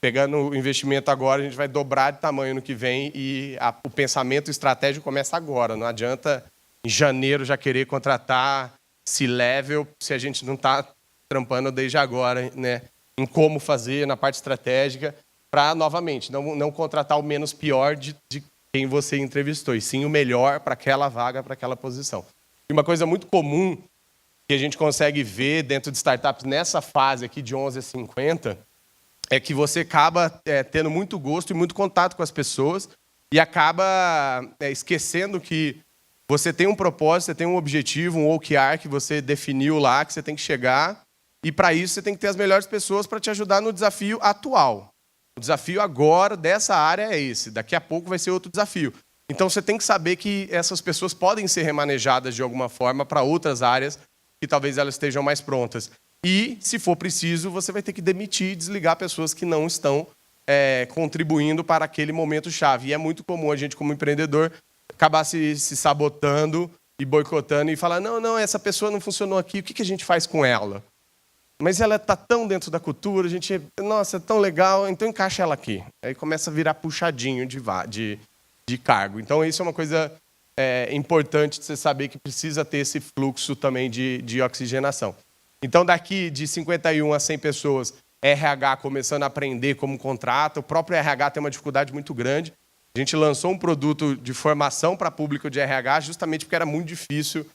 pegando o investimento agora, a gente vai dobrar de tamanho no que vem e o pensamento estratégico começa agora. Não adianta em janeiro já querer contratar C-level se a gente não está trampando desde agora, né, em como fazer na parte estratégica para, novamente, não contratar o menos pior de quem você entrevistou, e sim o melhor para aquela vaga, para aquela posição. E uma coisa muito comum que a gente consegue ver dentro de startups nessa fase aqui de 11 a 50 é que você acaba tendo muito gosto e muito contato com as pessoas e acaba esquecendo que você tem um propósito, você tem um objetivo, um OKR que você definiu lá, que você tem que chegar, e para isso você tem que ter as melhores pessoas para te ajudar no desafio atual. O desafio agora dessa área é esse, daqui a pouco vai ser outro desafio. Então você tem que saber que essas pessoas podem ser remanejadas de alguma forma para outras áreas que talvez elas estejam mais prontas. E, se for preciso, você vai ter que demitir e desligar pessoas que não estão contribuindo para aquele momento-chave. E é muito comum a gente, como empreendedor, acabar se sabotando e boicotando e falar, não, essa pessoa não funcionou aqui, o que a gente faz com ela? Mas ela está tão dentro da cultura, nossa, é tão legal, então encaixa ela aqui. Aí começa a virar puxadinho de cargo. Então, isso é uma coisa importante de você saber que precisa ter esse fluxo também de oxigenação. Então, daqui de 51 a 100 pessoas, RH começando a aprender como contrata. O próprio RH tem uma dificuldade muito grande. A gente lançou um produto de formação para público de RH justamente porque era muito difícil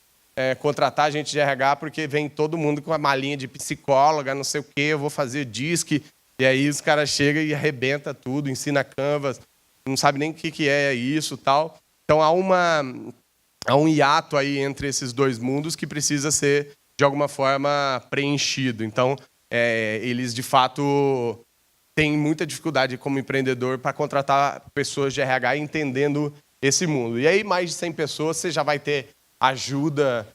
contratar gente de RH, porque vem todo mundo com a malinha de psicóloga, não sei o quê, eu vou fazer DISC, e aí os caras chegam e arrebenta tudo, ensina Canvas, não sabe nem o que é isso e tal. Então, há um hiato aí entre esses dois mundos que precisa ser, de alguma forma, preenchido. Então, eles, de fato, têm muita dificuldade como empreendedor para contratar pessoas de RH entendendo esse mundo. E aí, mais de 100 pessoas, você já vai ter ajuda,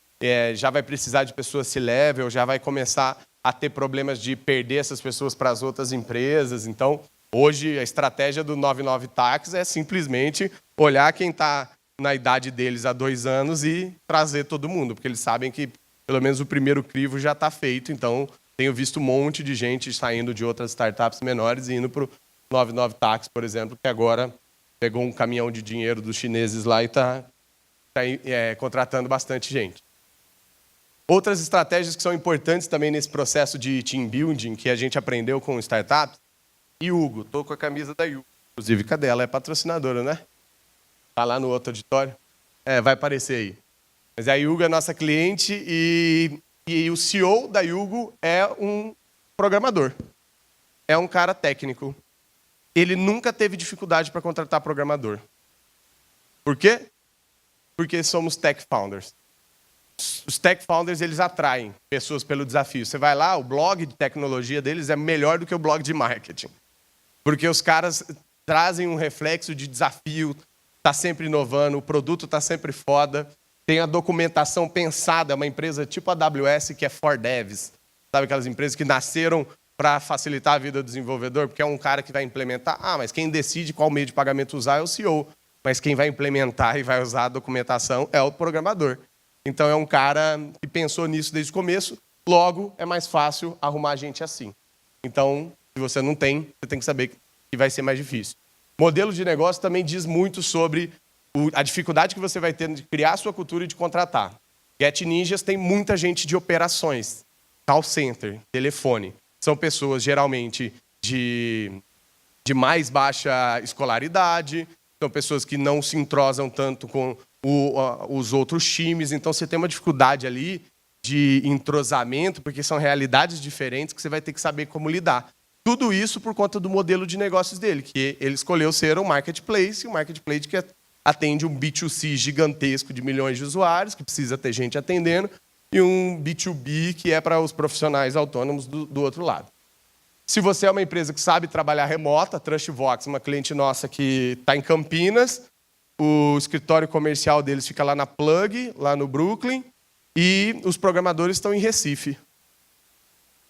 já vai precisar de pessoas C-level, já vai começar a ter problemas de perder essas pessoas para as outras empresas. Então, hoje, a estratégia do 99 Tax é simplesmente olhar quem está na idade deles há 2 anos e trazer todo mundo, porque eles sabem que pelo menos o primeiro crivo já está feito. Então, tenho visto um monte de gente saindo de outras startups menores e indo para o 99 Tax, por exemplo, que agora pegou um caminhão de dinheiro dos chineses lá e está contratando bastante gente. Outras estratégias que são importantes também nesse processo de team building que a gente aprendeu com startups. E Hugo, estou com a camisa da Hugo. Inclusive, cadê ela? É patrocinadora, né? Está lá no outro auditório. Vai aparecer aí. Mas a Hugo é nossa cliente e o CEO da Hugo é um programador. É um cara técnico. Ele nunca teve dificuldade para contratar programador. Por quê? Porque somos tech founders. Os tech founders, eles atraem pessoas pelo desafio. Você vai lá, o blog de tecnologia deles é melhor do que o blog de marketing. Porque os caras trazem um reflexo de desafio, está sempre inovando, o produto está sempre foda, tem a documentação pensada, é uma empresa tipo a AWS, que é for devs. Sabe aquelas empresas que nasceram para facilitar a vida do desenvolvedor? Porque é um cara que vai implementar. Mas quem decide qual meio de pagamento usar é o CEO. Mas quem vai implementar e vai usar a documentação é o programador. Então, é um cara que pensou nisso desde o começo, logo é mais fácil arrumar gente assim. Então, se você não tem, você tem que saber que vai ser mais difícil. Modelo de negócio também diz muito sobre a dificuldade que você vai ter de criar a sua cultura e de contratar. Get Ninjas tem muita gente de operações, call center, telefone. São pessoas, geralmente, de mais baixa escolaridade, são pessoas que não se entrosam tanto com os outros times, então você tem uma dificuldade ali de entrosamento, porque são realidades diferentes que você vai ter que saber como lidar. Tudo isso por conta do modelo de negócios dele, que ele escolheu ser um marketplace, que atende um B2C gigantesco de milhões de usuários, que precisa ter gente atendendo, e um B2B, que é para os profissionais autônomos do outro lado. Se você é uma empresa que sabe trabalhar remota, a Trustvox, uma cliente nossa que está em Campinas, o escritório comercial deles fica lá na Plug, lá no Brooklyn, e os programadores estão em Recife.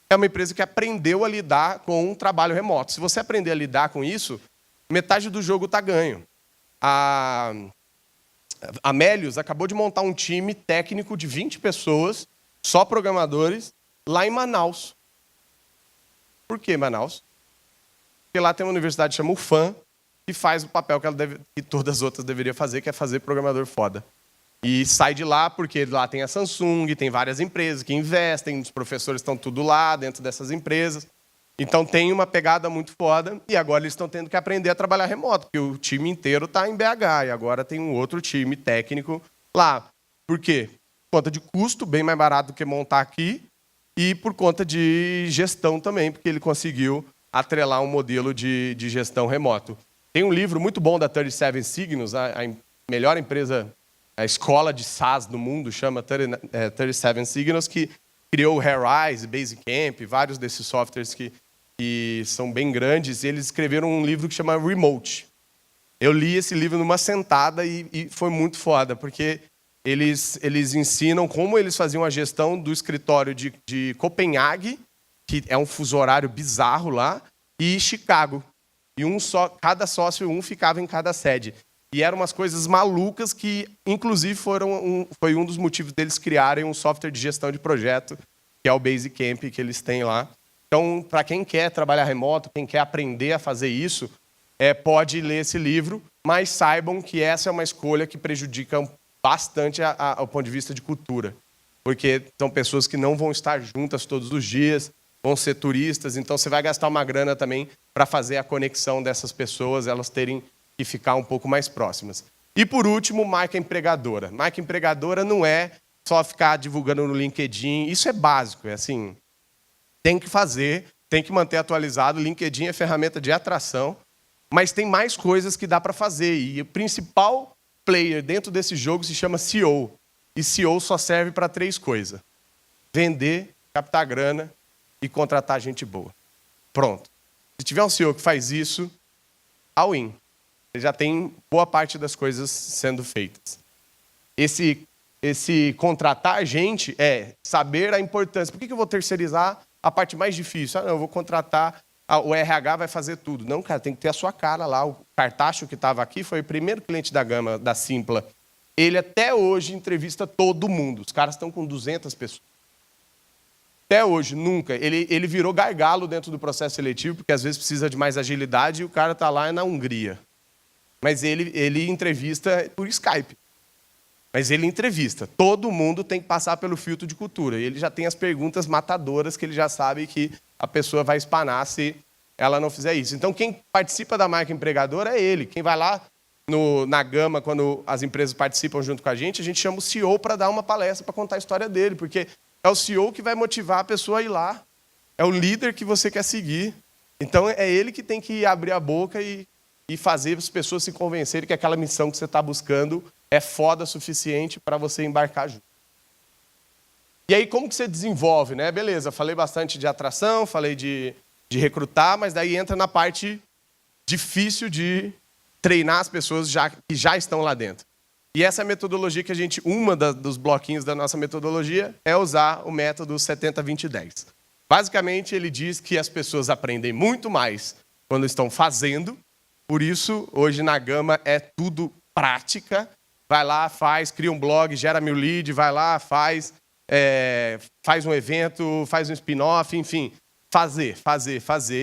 É uma empresa que aprendeu a lidar com um trabalho remoto. Se você aprender a lidar com isso, metade do jogo está ganho. A Melius acabou de montar um time técnico de 20 pessoas, só programadores, lá em Manaus. Por que Manaus? Porque lá tem uma universidade que chama UFAM, que faz o papel que todas as outras deveriam fazer, que é fazer programador foda. E sai de lá porque lá tem a Samsung, tem várias empresas que investem, os professores estão tudo lá dentro dessas empresas. Então tem uma pegada muito foda e agora eles estão tendo que aprender a trabalhar remoto, porque o time inteiro está em BH e agora tem um outro time técnico lá. Por quê? Por conta de custo, bem mais barato do que montar aqui, e por conta de gestão também, porque ele conseguiu atrelar um modelo de gestão remoto. Tem um livro muito bom da 37 Signals, a melhor empresa, a escola de SaaS do mundo, chama 37 Signals, que criou o Hairrise, Basecamp, vários desses softwares que são bem grandes. Eles escreveram um livro que chama Remote. Eu li esse livro numa sentada e foi muito foda, porque eles ensinam como eles faziam a gestão do escritório de Copenhague, que é um fuso horário bizarro lá, e Chicago. E cada sócio ficava em cada sede. E eram umas coisas malucas que, inclusive, foi um dos motivos deles criarem um software de gestão de projeto, que é o Basecamp, que eles têm lá. Então, para quem quer trabalhar remoto, quem quer aprender a fazer isso, pode ler esse livro, mas saibam que essa é uma escolha que prejudica bastante ao ponto de vista de cultura. Porque são pessoas que não vão estar juntas todos os dias, vão ser turistas, então você vai gastar uma grana também para fazer a conexão dessas pessoas, elas terem que ficar um pouco mais próximas. E, por último, marca empregadora. Marca empregadora não é só ficar divulgando no LinkedIn, isso é básico, é assim, tem que fazer, tem que manter atualizado, o LinkedIn é ferramenta de atração, mas tem mais coisas que dá para fazer, e o principal player dentro desse jogo se chama CEO, e CEO só serve para 3 coisas: vender, captar grana e contratar gente boa. Pronto. Se tiver um CEO que faz isso, all in. Você já tem boa parte das coisas sendo feitas. Esse contratar gente é saber a importância. Por que eu vou terceirizar a parte mais difícil? Não, eu vou contratar, o RH vai fazer tudo. Não, cara, tem que ter a sua cara lá. O Cartacho, que estava aqui, foi o primeiro cliente da Gama, da Simpla. Ele até hoje entrevista todo mundo. Os caras estão com 200 pessoas. Até hoje, nunca. Ele virou gargalo dentro do processo seletivo, porque às vezes precisa de mais agilidade e o cara está lá na Hungria. Mas ele entrevista por Skype. Mas ele entrevista. Todo mundo tem que passar pelo filtro de cultura. E ele já tem as perguntas matadoras que ele já sabe que a pessoa vai espanar se ela não fizer isso. Então, quem participa da marca empregadora é ele. Quem vai lá na Gama, quando as empresas participam junto com a gente chama o CEO para dar uma palestra, para contar a história dele. Porque é o CEO que vai motivar a pessoa a ir lá. É o líder que você quer seguir. Então, é ele que tem que abrir a boca e fazer as pessoas se convencerem que aquela missão que você está buscando é foda o suficiente para você embarcar junto. E aí, como que você desenvolve, né? Beleza, falei bastante de atração, falei de recrutar, mas daí entra na parte difícil de treinar as pessoas que já estão lá dentro. E essa é a metodologia que dos bloquinhos da nossa metodologia é usar o método 70-20-10. Basicamente, ele diz que as pessoas aprendem muito mais quando estão fazendo, por isso, hoje na Gama é tudo prática. Vai lá, faz, cria um blog, gera 1000 leads, vai lá, faz um evento, faz um spin-off, enfim. Fazer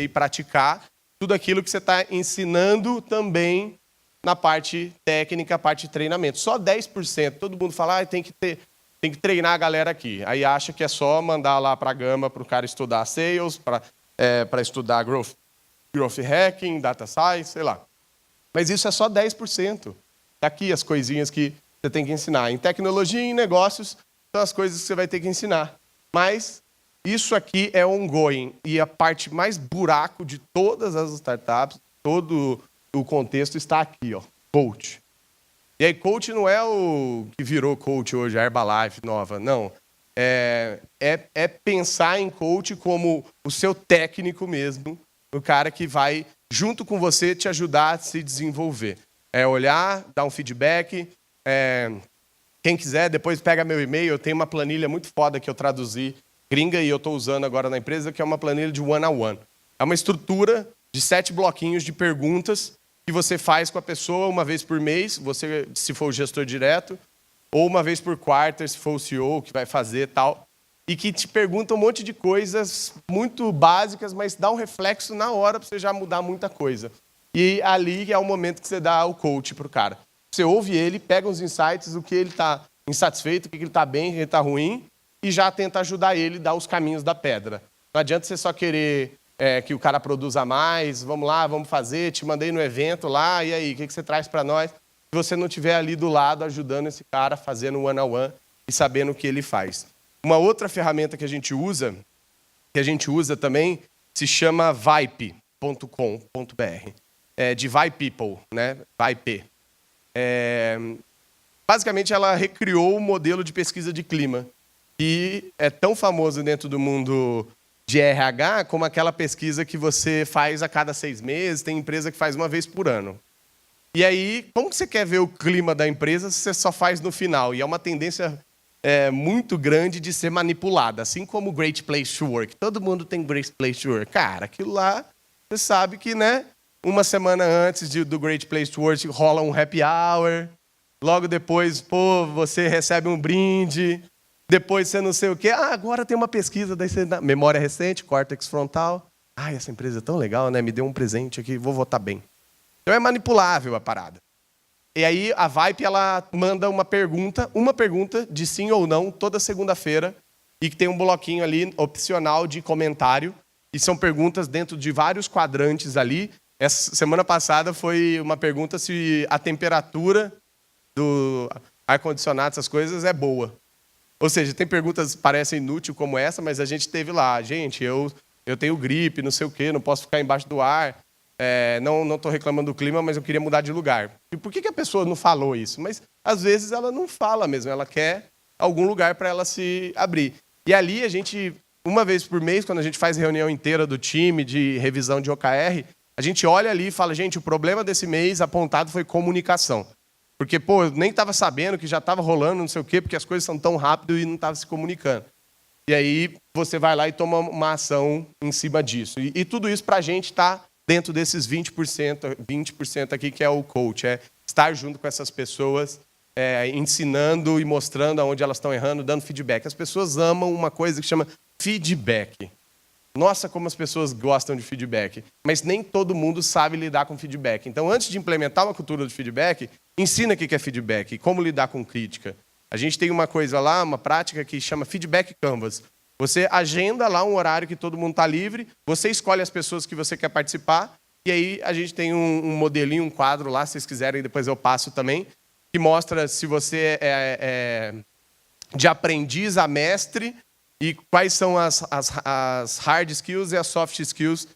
e praticar tudo aquilo que você está ensinando também na parte técnica, parte de treinamento. Só 10%. Todo mundo fala, tem que treinar a galera aqui. Aí acha que é só mandar lá para a Gama para o cara estudar sales, para estudar growth hacking, data science, sei lá. Mas isso é só 10%. Tá aqui as coisinhas que você tem que ensinar. Em tecnologia e em negócios, são as coisas que você vai ter que ensinar. Mas isso aqui é ongoing. E a parte mais buraco de todas as startups, todo o contexto está aqui, ó, coach. E aí, coach não é o que virou coach hoje, a Herbalife nova, não. É pensar em coach como o seu técnico mesmo, o cara que vai, junto com você, te ajudar a se desenvolver. É olhar, dar um feedback. Quem quiser, depois pega meu e-mail, eu tenho uma planilha muito foda que eu traduzi, gringa, e eu estou usando agora na empresa, que é uma planilha de one-on-one. É uma estrutura de 7 bloquinhos de perguntas que você faz com a pessoa uma vez por mês, você, se for o gestor direto, ou uma vez por quarter, se for o CEO que vai fazer tal, e que te pergunta um monte de coisas muito básicas, mas dá um reflexo na hora para você já mudar muita coisa. E ali é o momento que você dá o coach para o cara. Você ouve ele, pega uns insights, o que ele está insatisfeito, o que ele está bem, o que ele está ruim, e já tenta ajudar ele a dar os caminhos da pedra. Não adianta você só querer que o cara produza mais, vamos lá, vamos fazer, te mandei no evento lá, e aí, o que você traz para nós? Se você não estiver ali do lado ajudando esse cara, fazendo one-on-one e sabendo o que ele faz. Uma outra ferramenta que a gente usa também, se chama vipe.com.br. De Vibe People, né? Vipe. Basicamente, ela recriou o modelo de pesquisa de clima, que é tão famoso dentro do mundo de RH como aquela pesquisa que você faz a cada 6 meses, tem empresa que faz uma vez por ano. E aí, como que você quer ver o clima da empresa se você só faz no final? E é uma tendência muito grande de ser manipulada, assim como o Great Place to Work. Todo mundo tem Great Place to Work. Cara, aquilo lá, você sabe que, né? Uma semana antes do Great Place to Work rola um happy hour. Logo depois, você recebe um brinde. Depois você não sei o quê. Agora tem uma pesquisa. Daí você, memória recente, córtex frontal. Essa empresa é tão legal, né? Me deu um presente aqui, vou votar bem. Então é manipulável a parada. E aí a Vibe, ela manda uma pergunta de sim ou não, toda segunda-feira. E que tem um bloquinho ali opcional de comentário. E são perguntas dentro de vários quadrantes ali. Essa semana passada foi uma pergunta se a temperatura do ar-condicionado, essas coisas, é boa. Ou seja, tem perguntas que parecem inúteis como essa, mas a gente teve lá. Gente, eu tenho gripe, não sei o quê, não posso ficar embaixo do ar. Não estou reclamando do clima, mas eu queria mudar de lugar. E por que a pessoa não falou isso? Mas, às vezes, ela não fala mesmo. Ela quer algum lugar para ela se abrir. E ali, a gente, uma vez por mês, quando a gente faz reunião inteira do time de revisão de OKR, a gente olha ali e fala, gente, o problema desse mês apontado foi comunicação. Porque, eu nem estava sabendo que já estava rolando, não sei o quê, porque as coisas são tão rápido e não estava se comunicando. E aí você vai lá e toma uma ação em cima disso. E tudo isso para a gente está dentro desses 20% aqui, que é o coach. É estar junto com essas pessoas, ensinando e mostrando aonde elas estão errando, dando feedback. As pessoas amam uma coisa que chama feedback. Nossa, como as pessoas gostam de feedback. Mas nem todo mundo sabe lidar com feedback. Então, antes de implementar uma cultura de feedback, ensina o que é feedback, como lidar com crítica. A gente tem uma coisa lá, uma prática que chama Feedback Canvas. Você agenda lá um horário que todo mundo está livre, você escolhe as pessoas que você quer participar, e aí a gente tem um modelinho, um quadro lá, se vocês quiserem, depois eu passo também, que mostra se você é de aprendiz a mestre e quais são as hard skills e as soft skills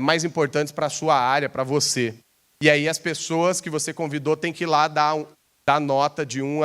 mais importantes para a sua área, para você. E aí as pessoas que você convidou têm que ir lá dar dá nota de 1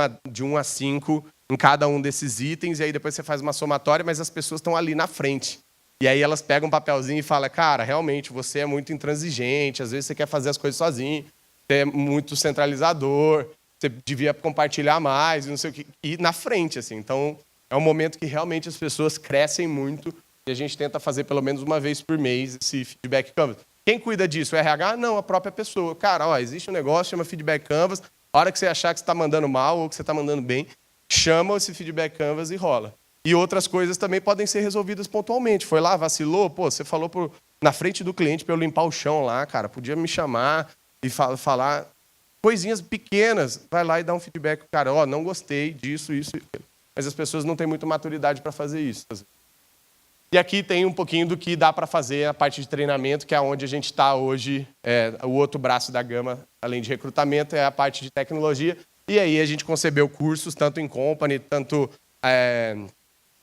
a 5 em cada um desses itens, e aí depois você faz uma somatória, mas as pessoas estão ali na frente. E aí elas pegam um papelzinho e falam, cara, realmente, você é muito intransigente, às vezes você quer fazer as coisas sozinho, você é muito centralizador, você devia compartilhar mais, não sei o quê. E na frente, assim. Então, é um momento que realmente as pessoas crescem muito e a gente tenta fazer pelo menos uma vez por mês esse feedback canvas. Quem cuida disso? O RH? Não, a própria pessoa. Cara, ó, existe um negócio, chama feedback canvas. A hora que você achar que você está mandando mal ou que você está mandando bem, chama esse feedback canvas e rola. E outras coisas também podem ser resolvidas pontualmente. Foi lá, vacilou, pô, você falou na frente do cliente para eu limpar o chão lá, cara, podia me chamar e falar coisinhas pequenas. Vai lá e dá um feedback, cara, ó, não gostei disso, isso e aquilo. Mas as pessoas não têm muita maturidade para fazer isso. E aqui tem um pouquinho do que dá para fazer a parte de treinamento, que é onde a gente está hoje. O outro braço da gama, além de recrutamento, é a parte de tecnologia. E aí a gente concebeu cursos, tanto em company, tanto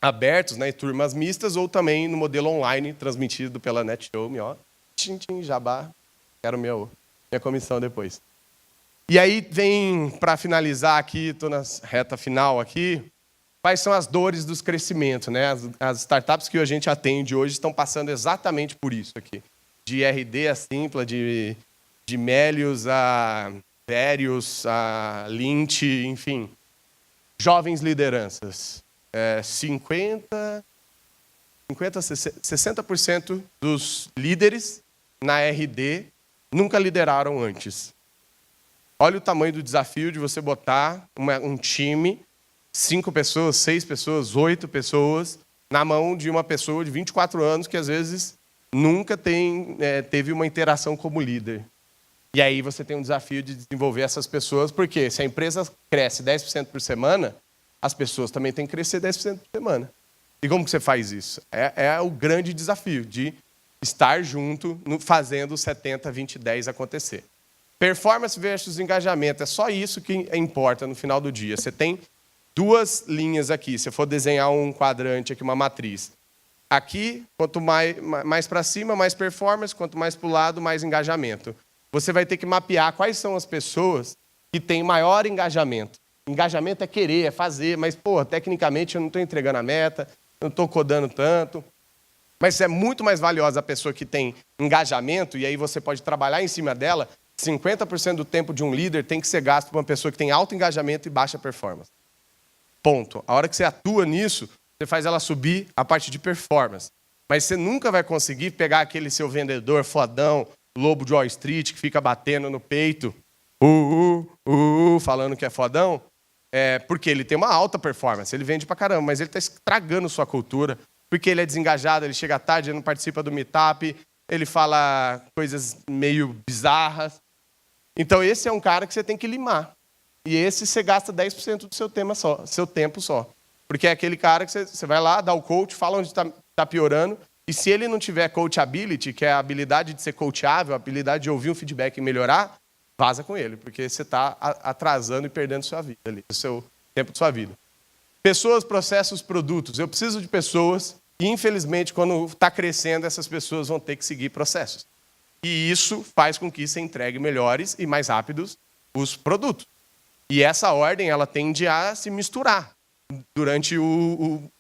abertos, né, turmas mistas, ou também no modelo online, transmitido pela NetShow. Ó, tchim, tchim, jabá, quero minha comissão depois. E aí vem, para finalizar aqui, estou na reta final aqui, quais são as dores dos crescimentos, né? As startups que a gente atende hoje estão passando exatamente por isso aqui. De RD a Simpla, de Melius a Verius, a Lint, enfim. Jovens lideranças. 60% dos líderes na RD nunca lideraram antes. Olha o tamanho do desafio de você botar um time, 5 pessoas, 6 pessoas, 8 pessoas, na mão de uma pessoa de 24 anos que, às vezes, nunca teve uma interação como líder. E aí você tem um desafio de desenvolver essas pessoas, porque se a empresa cresce 10% por semana, as pessoas também têm que crescer 10% por semana. E como que você faz isso? É o grande desafio de estar junto, fazendo o 70, 20, 10 acontecer. Performance versus engajamento, é só isso que importa no final do dia. Você tem 2 linhas aqui, se eu for desenhar um quadrante aqui, uma matriz. Aqui, quanto mais para cima, mais performance, quanto mais para o lado, mais engajamento. Você vai ter que mapear quais são as pessoas que têm maior engajamento. Engajamento é querer, é fazer, mas, pô, tecnicamente eu não estou entregando a meta, eu não estou codando tanto. Mas é muito mais valiosa a pessoa que tem engajamento, e aí você pode trabalhar em cima dela. 50% do tempo de um líder tem que ser gasto para uma pessoa que tem alto engajamento e baixa performance. Ponto. A hora que você atua nisso, você faz ela subir a parte de performance. Mas você nunca vai conseguir pegar aquele seu vendedor fodão, lobo de Wall Street, que fica batendo no peito, falando que é fodão, porque ele tem uma alta performance, ele vende pra caramba, mas ele está estragando sua cultura, porque ele é desengajado, ele chega tarde, ele não participa do meetup, ele fala coisas meio bizarras. Então esse é um cara que você tem que limar. E esse você gasta 10% do seu tempo só. Porque é aquele cara que você vai lá, dá o coach, fala onde está piorando, e se ele não tiver coachability, que é a habilidade de ser coachável, a habilidade de ouvir um feedback e melhorar, vaza com ele, porque você está atrasando e perdendo sua vida ali, o seu tempo de sua vida. Pessoas, processos, produtos. Eu preciso de pessoas e, infelizmente, quando está crescendo, essas pessoas vão ter que seguir processos. E isso faz com que você entregue melhores e mais rápidos os produtos. E essa ordem ela tende a se misturar durante o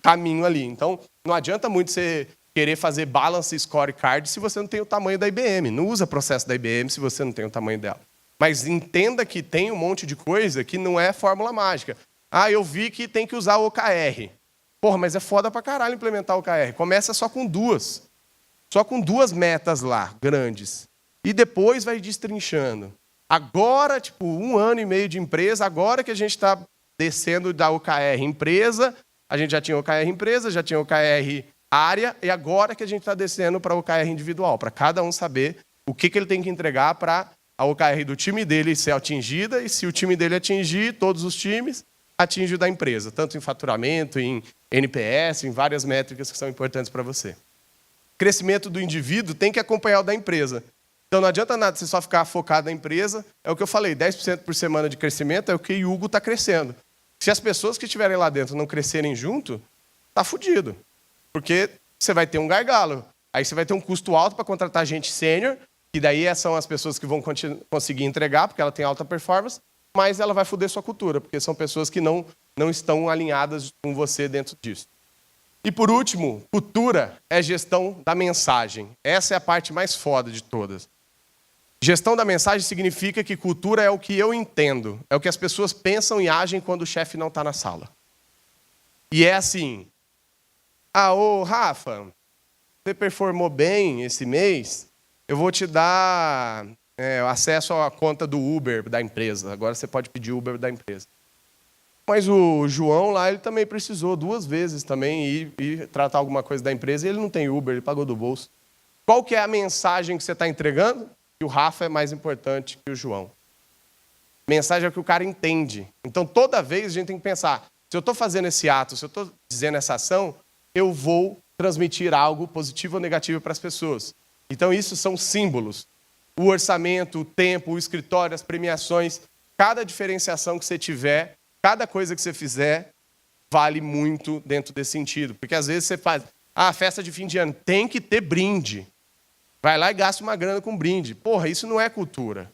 caminho ali. Então, não adianta muito você querer fazer balance scorecard se você não tem o tamanho da IBM. Não usa processo da IBM se você não tem o tamanho dela. Mas entenda que tem um monte de coisa que não é fórmula mágica. Ah, eu vi que tem que usar o OKR. Porra, mas é foda pra caralho implementar o OKR. Começa só com 2. Só com 2 metas lá, grandes. E depois vai destrinchando. Agora, 1 ano e meio de empresa, agora que a gente está descendo da OKR empresa, a gente já tinha OKR empresa, já tinha OKR área, e agora que a gente está descendo para o OKR individual, para cada um saber o que ele tem que entregar para a OKR do time dele ser atingida, e se o time dele atingir, todos os times, atinge o da empresa, tanto em faturamento, em NPS, em várias métricas que são importantes para você. Crescimento do indivíduo tem que acompanhar o da empresa. Então não adianta nada você só ficar focado na empresa. É o que eu falei, 10% por semana de crescimento é o que o Hugo está crescendo. Se as pessoas que estiverem lá dentro não crescerem junto, tá fudido. Porque você vai ter um gargalo. Aí você vai ter um custo alto para contratar gente sênior, que daí são as pessoas que vão conseguir entregar, porque ela tem alta performance. mais ela vai foder sua cultura, porque são pessoas que não estão alinhadas com você dentro disso. E por último, cultura é gestão da mensagem. Essa é a parte mais foda de todas. Gestão da mensagem significa que cultura é o que eu entendo, é o que as pessoas pensam e agem quando o chefe não está na sala. E é assim, ô Rafa, você performou bem esse mês, eu vou te dar acesso à conta do Uber da empresa. Agora você pode pedir Uber da empresa. Mas o João lá, ele também precisou 2 vezes também ir tratar alguma coisa da empresa e ele não tem Uber, ele pagou do bolso. Qual que é a mensagem que você está entregando? Que o Rafa é mais importante que o João. Mensagem é o que o cara entende. Então, toda vez a gente tem que pensar, se eu estou fazendo esse ato, se eu estou dizendo essa ação, eu vou transmitir algo positivo ou negativo para as pessoas. Então, isso são símbolos. O orçamento, o tempo, o escritório, as premiações, cada diferenciação que você tiver, cada coisa que você fizer, vale muito dentro desse sentido. Porque às vezes você faz, festa de fim de ano, tem que ter brinde. Vai lá e gasta uma grana com brinde. Porra, isso não é cultura.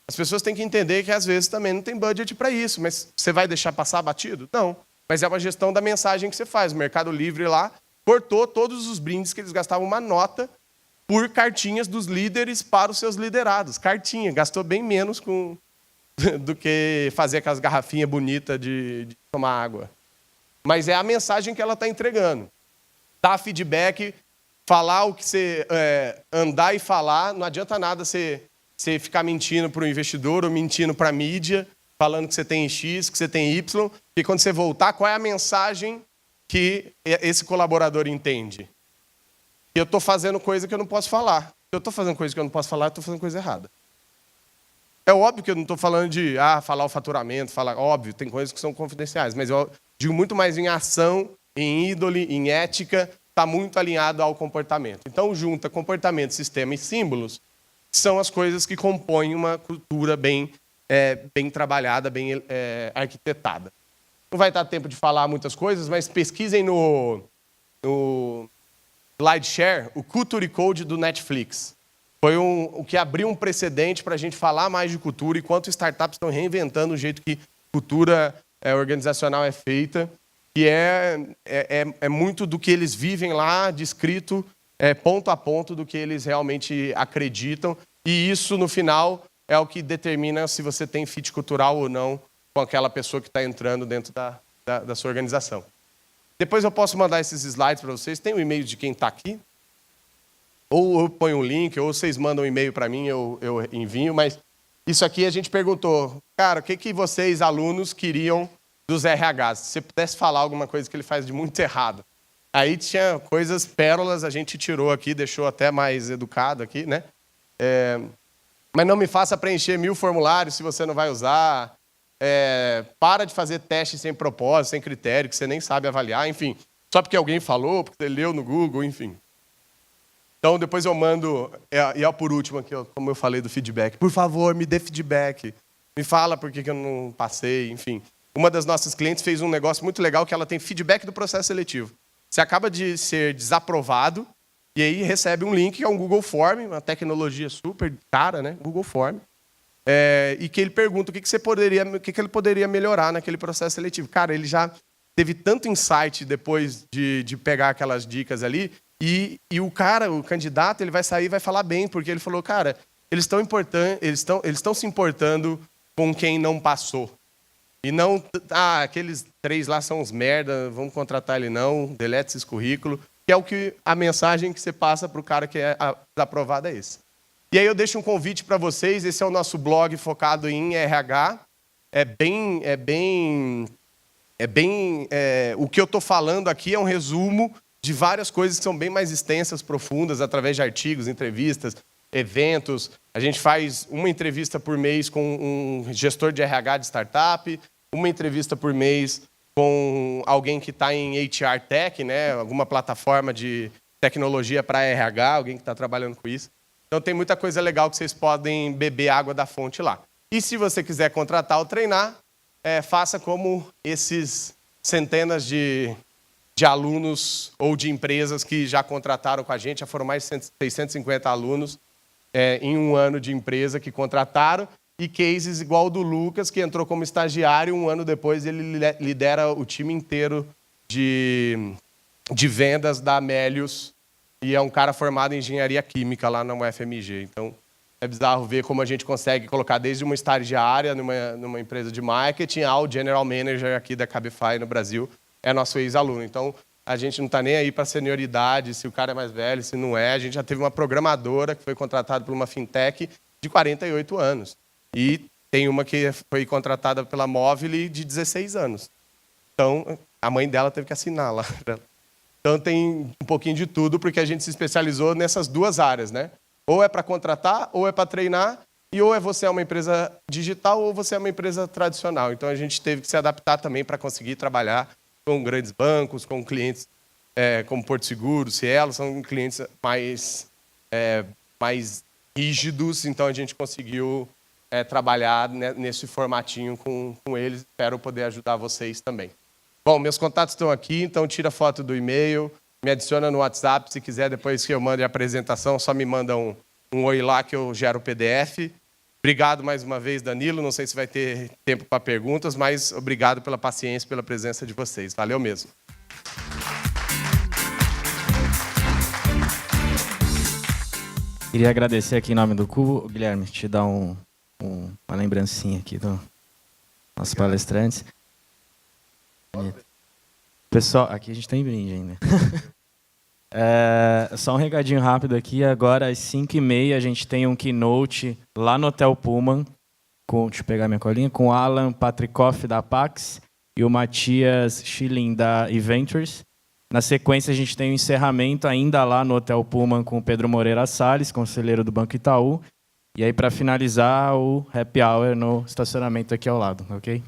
As pessoas têm que entender que às vezes também não tem budget para isso, mas você vai deixar passar batido? Não. Mas é uma gestão da mensagem que você faz. O Mercado Livre lá cortou todos os brindes que eles gastavam uma nota por cartinhas dos líderes para os seus liderados. Cartinha, gastou bem menos do que fazer aquelas garrafinhas bonitas de tomar água. Mas é a mensagem que ela está entregando. Dar feedback, falar o que você... andar e falar, não adianta nada você ficar mentindo para o investidor ou mentindo para a mídia, falando que você tem X, que você tem Y, e quando você voltar, qual é a mensagem que esse colaborador entende? Eu estou fazendo coisa que eu não posso falar. Se eu estou fazendo coisa que eu não posso falar, eu estou fazendo coisa errada. É óbvio que eu não estou falando de falar o faturamento, óbvio, tem coisas que são confidenciais, mas eu digo muito mais em ação, em índole, em ética, está muito alinhado ao comportamento. Então, junta comportamento, sistema e símbolos, são as coisas que compõem uma cultura bem trabalhada, bem arquitetada. Não vai dar tempo de falar muitas coisas, mas pesquisem no SlideShare o Culture Code do Netflix. Foi o que abriu um precedente para a gente falar mais de cultura e quanto startups estão reinventando o jeito que cultura organizacional é feita. E é muito do que eles vivem lá, descrito ponto a ponto do que eles realmente acreditam. E isso, no final, é o que determina se você tem fit cultural ou não com aquela pessoa que está entrando dentro da sua organização. Depois eu posso mandar esses slides para vocês. Tem o e-mail de quem está aqui. Ou eu ponho um link, ou vocês mandam um e-mail para mim, eu envio. Mas isso aqui a gente perguntou, cara, o que vocês, alunos, queriam dos RHs? Se você pudesse falar alguma coisa que ele faz de muito errado. Aí tinha coisas, pérolas, a gente tirou aqui, deixou até mais educado aqui, né? Mas não me faça preencher 1000 formulários se você não vai usar. Para de fazer teste sem propósito, sem critério, que você nem sabe avaliar, enfim. Só porque alguém falou, porque você leu no Google, enfim. Então, depois eu mando... E por último, aqui, como eu falei do feedback. Por favor, me dê feedback. Me fala por que eu não passei, enfim. Uma das nossas clientes fez um negócio muito legal, que ela tem feedback do processo seletivo. Você acaba de ser desaprovado, e aí recebe um link, que é um Google Form, uma tecnologia super cara, né? Google Form. E que ele pergunta o que ele poderia melhorar naquele processo seletivo. Cara, ele já teve tanto insight depois de pegar aquelas dicas ali, e o candidato, ele vai sair e vai falar bem, porque ele falou, cara, eles estão se importando com quem não passou. E não, aqueles 3 lá são uns merda, vamos contratar ele não, delete esse currículo, que é a mensagem que você passa para o cara que é aprovado é esse. E aí eu deixo um convite para vocês, esse é o nosso blog focado em RH, o que eu estou falando aqui é um resumo de várias coisas que são bem mais extensas, profundas, através de artigos, entrevistas, eventos. A gente faz uma entrevista por mês com um gestor de RH de startup, uma entrevista por mês com alguém que está em HR Tech, né? Alguma plataforma de tecnologia para RH, alguém que está trabalhando com isso. Então tem muita coisa legal que vocês podem beber água da fonte lá. E se você quiser contratar ou treinar, faça como esses centenas de alunos ou de empresas que já contrataram com a gente, já foram mais de 650 alunos em um ano de empresa que contrataram, e cases igual o do Lucas, que entrou como estagiário, 1 ano depois ele lidera o time inteiro de vendas da Amélios, e é um cara formado em engenharia química lá na UFMG. Então, é bizarro ver como a gente consegue colocar desde uma estagiária numa empresa de marketing ao general manager aqui da Cabify no Brasil, é nosso ex-aluno. Então, a gente não está nem aí para senioridade, se o cara é mais velho, se não é. A gente já teve uma programadora que foi contratada por uma fintech de 48 anos. E tem uma que foi contratada pela Movile de 16 anos. Então, a mãe dela teve que assinar lá. Então, tem um pouquinho de tudo, porque a gente se especializou nessas duas áreas, né? Ou é para contratar, ou é para treinar, e ou você é uma empresa digital, ou você é uma empresa tradicional. Então, a gente teve que se adaptar também para conseguir trabalhar com grandes bancos, com clientes como Porto Seguro, Cielo, são clientes mais rígidos, então a gente conseguiu trabalhar nesse formatinho com eles. Espero poder ajudar vocês também. Bom, meus contatos estão aqui, então tira foto do e-mail, me adiciona no WhatsApp, se quiser, depois que eu mande a apresentação, só me manda um oi lá que eu gero o PDF. Obrigado mais uma vez, Danilo. Não sei se vai ter tempo para perguntas, mas obrigado pela paciência, pela presença de vocês. Valeu mesmo. Queria agradecer aqui em nome do Cubo. Guilherme, te dar uma lembrancinha aqui dos nossos palestrantes. Pessoal, aqui a gente tem brinde ainda. Só um recadinho rápido aqui. Agora, às 5h30, a gente tem um keynote lá no Hotel Pullman. Deixa eu pegar minha colinha. Com o Alan Patrikoff, da Pax, e o Matias Schilling, da Eventures. Na sequência, a gente tem o encerramento ainda lá no Hotel Pullman com o Pedro Moreira Salles, conselheiro do Banco Itaú. E aí, para finalizar, o happy hour no estacionamento aqui ao lado, ok?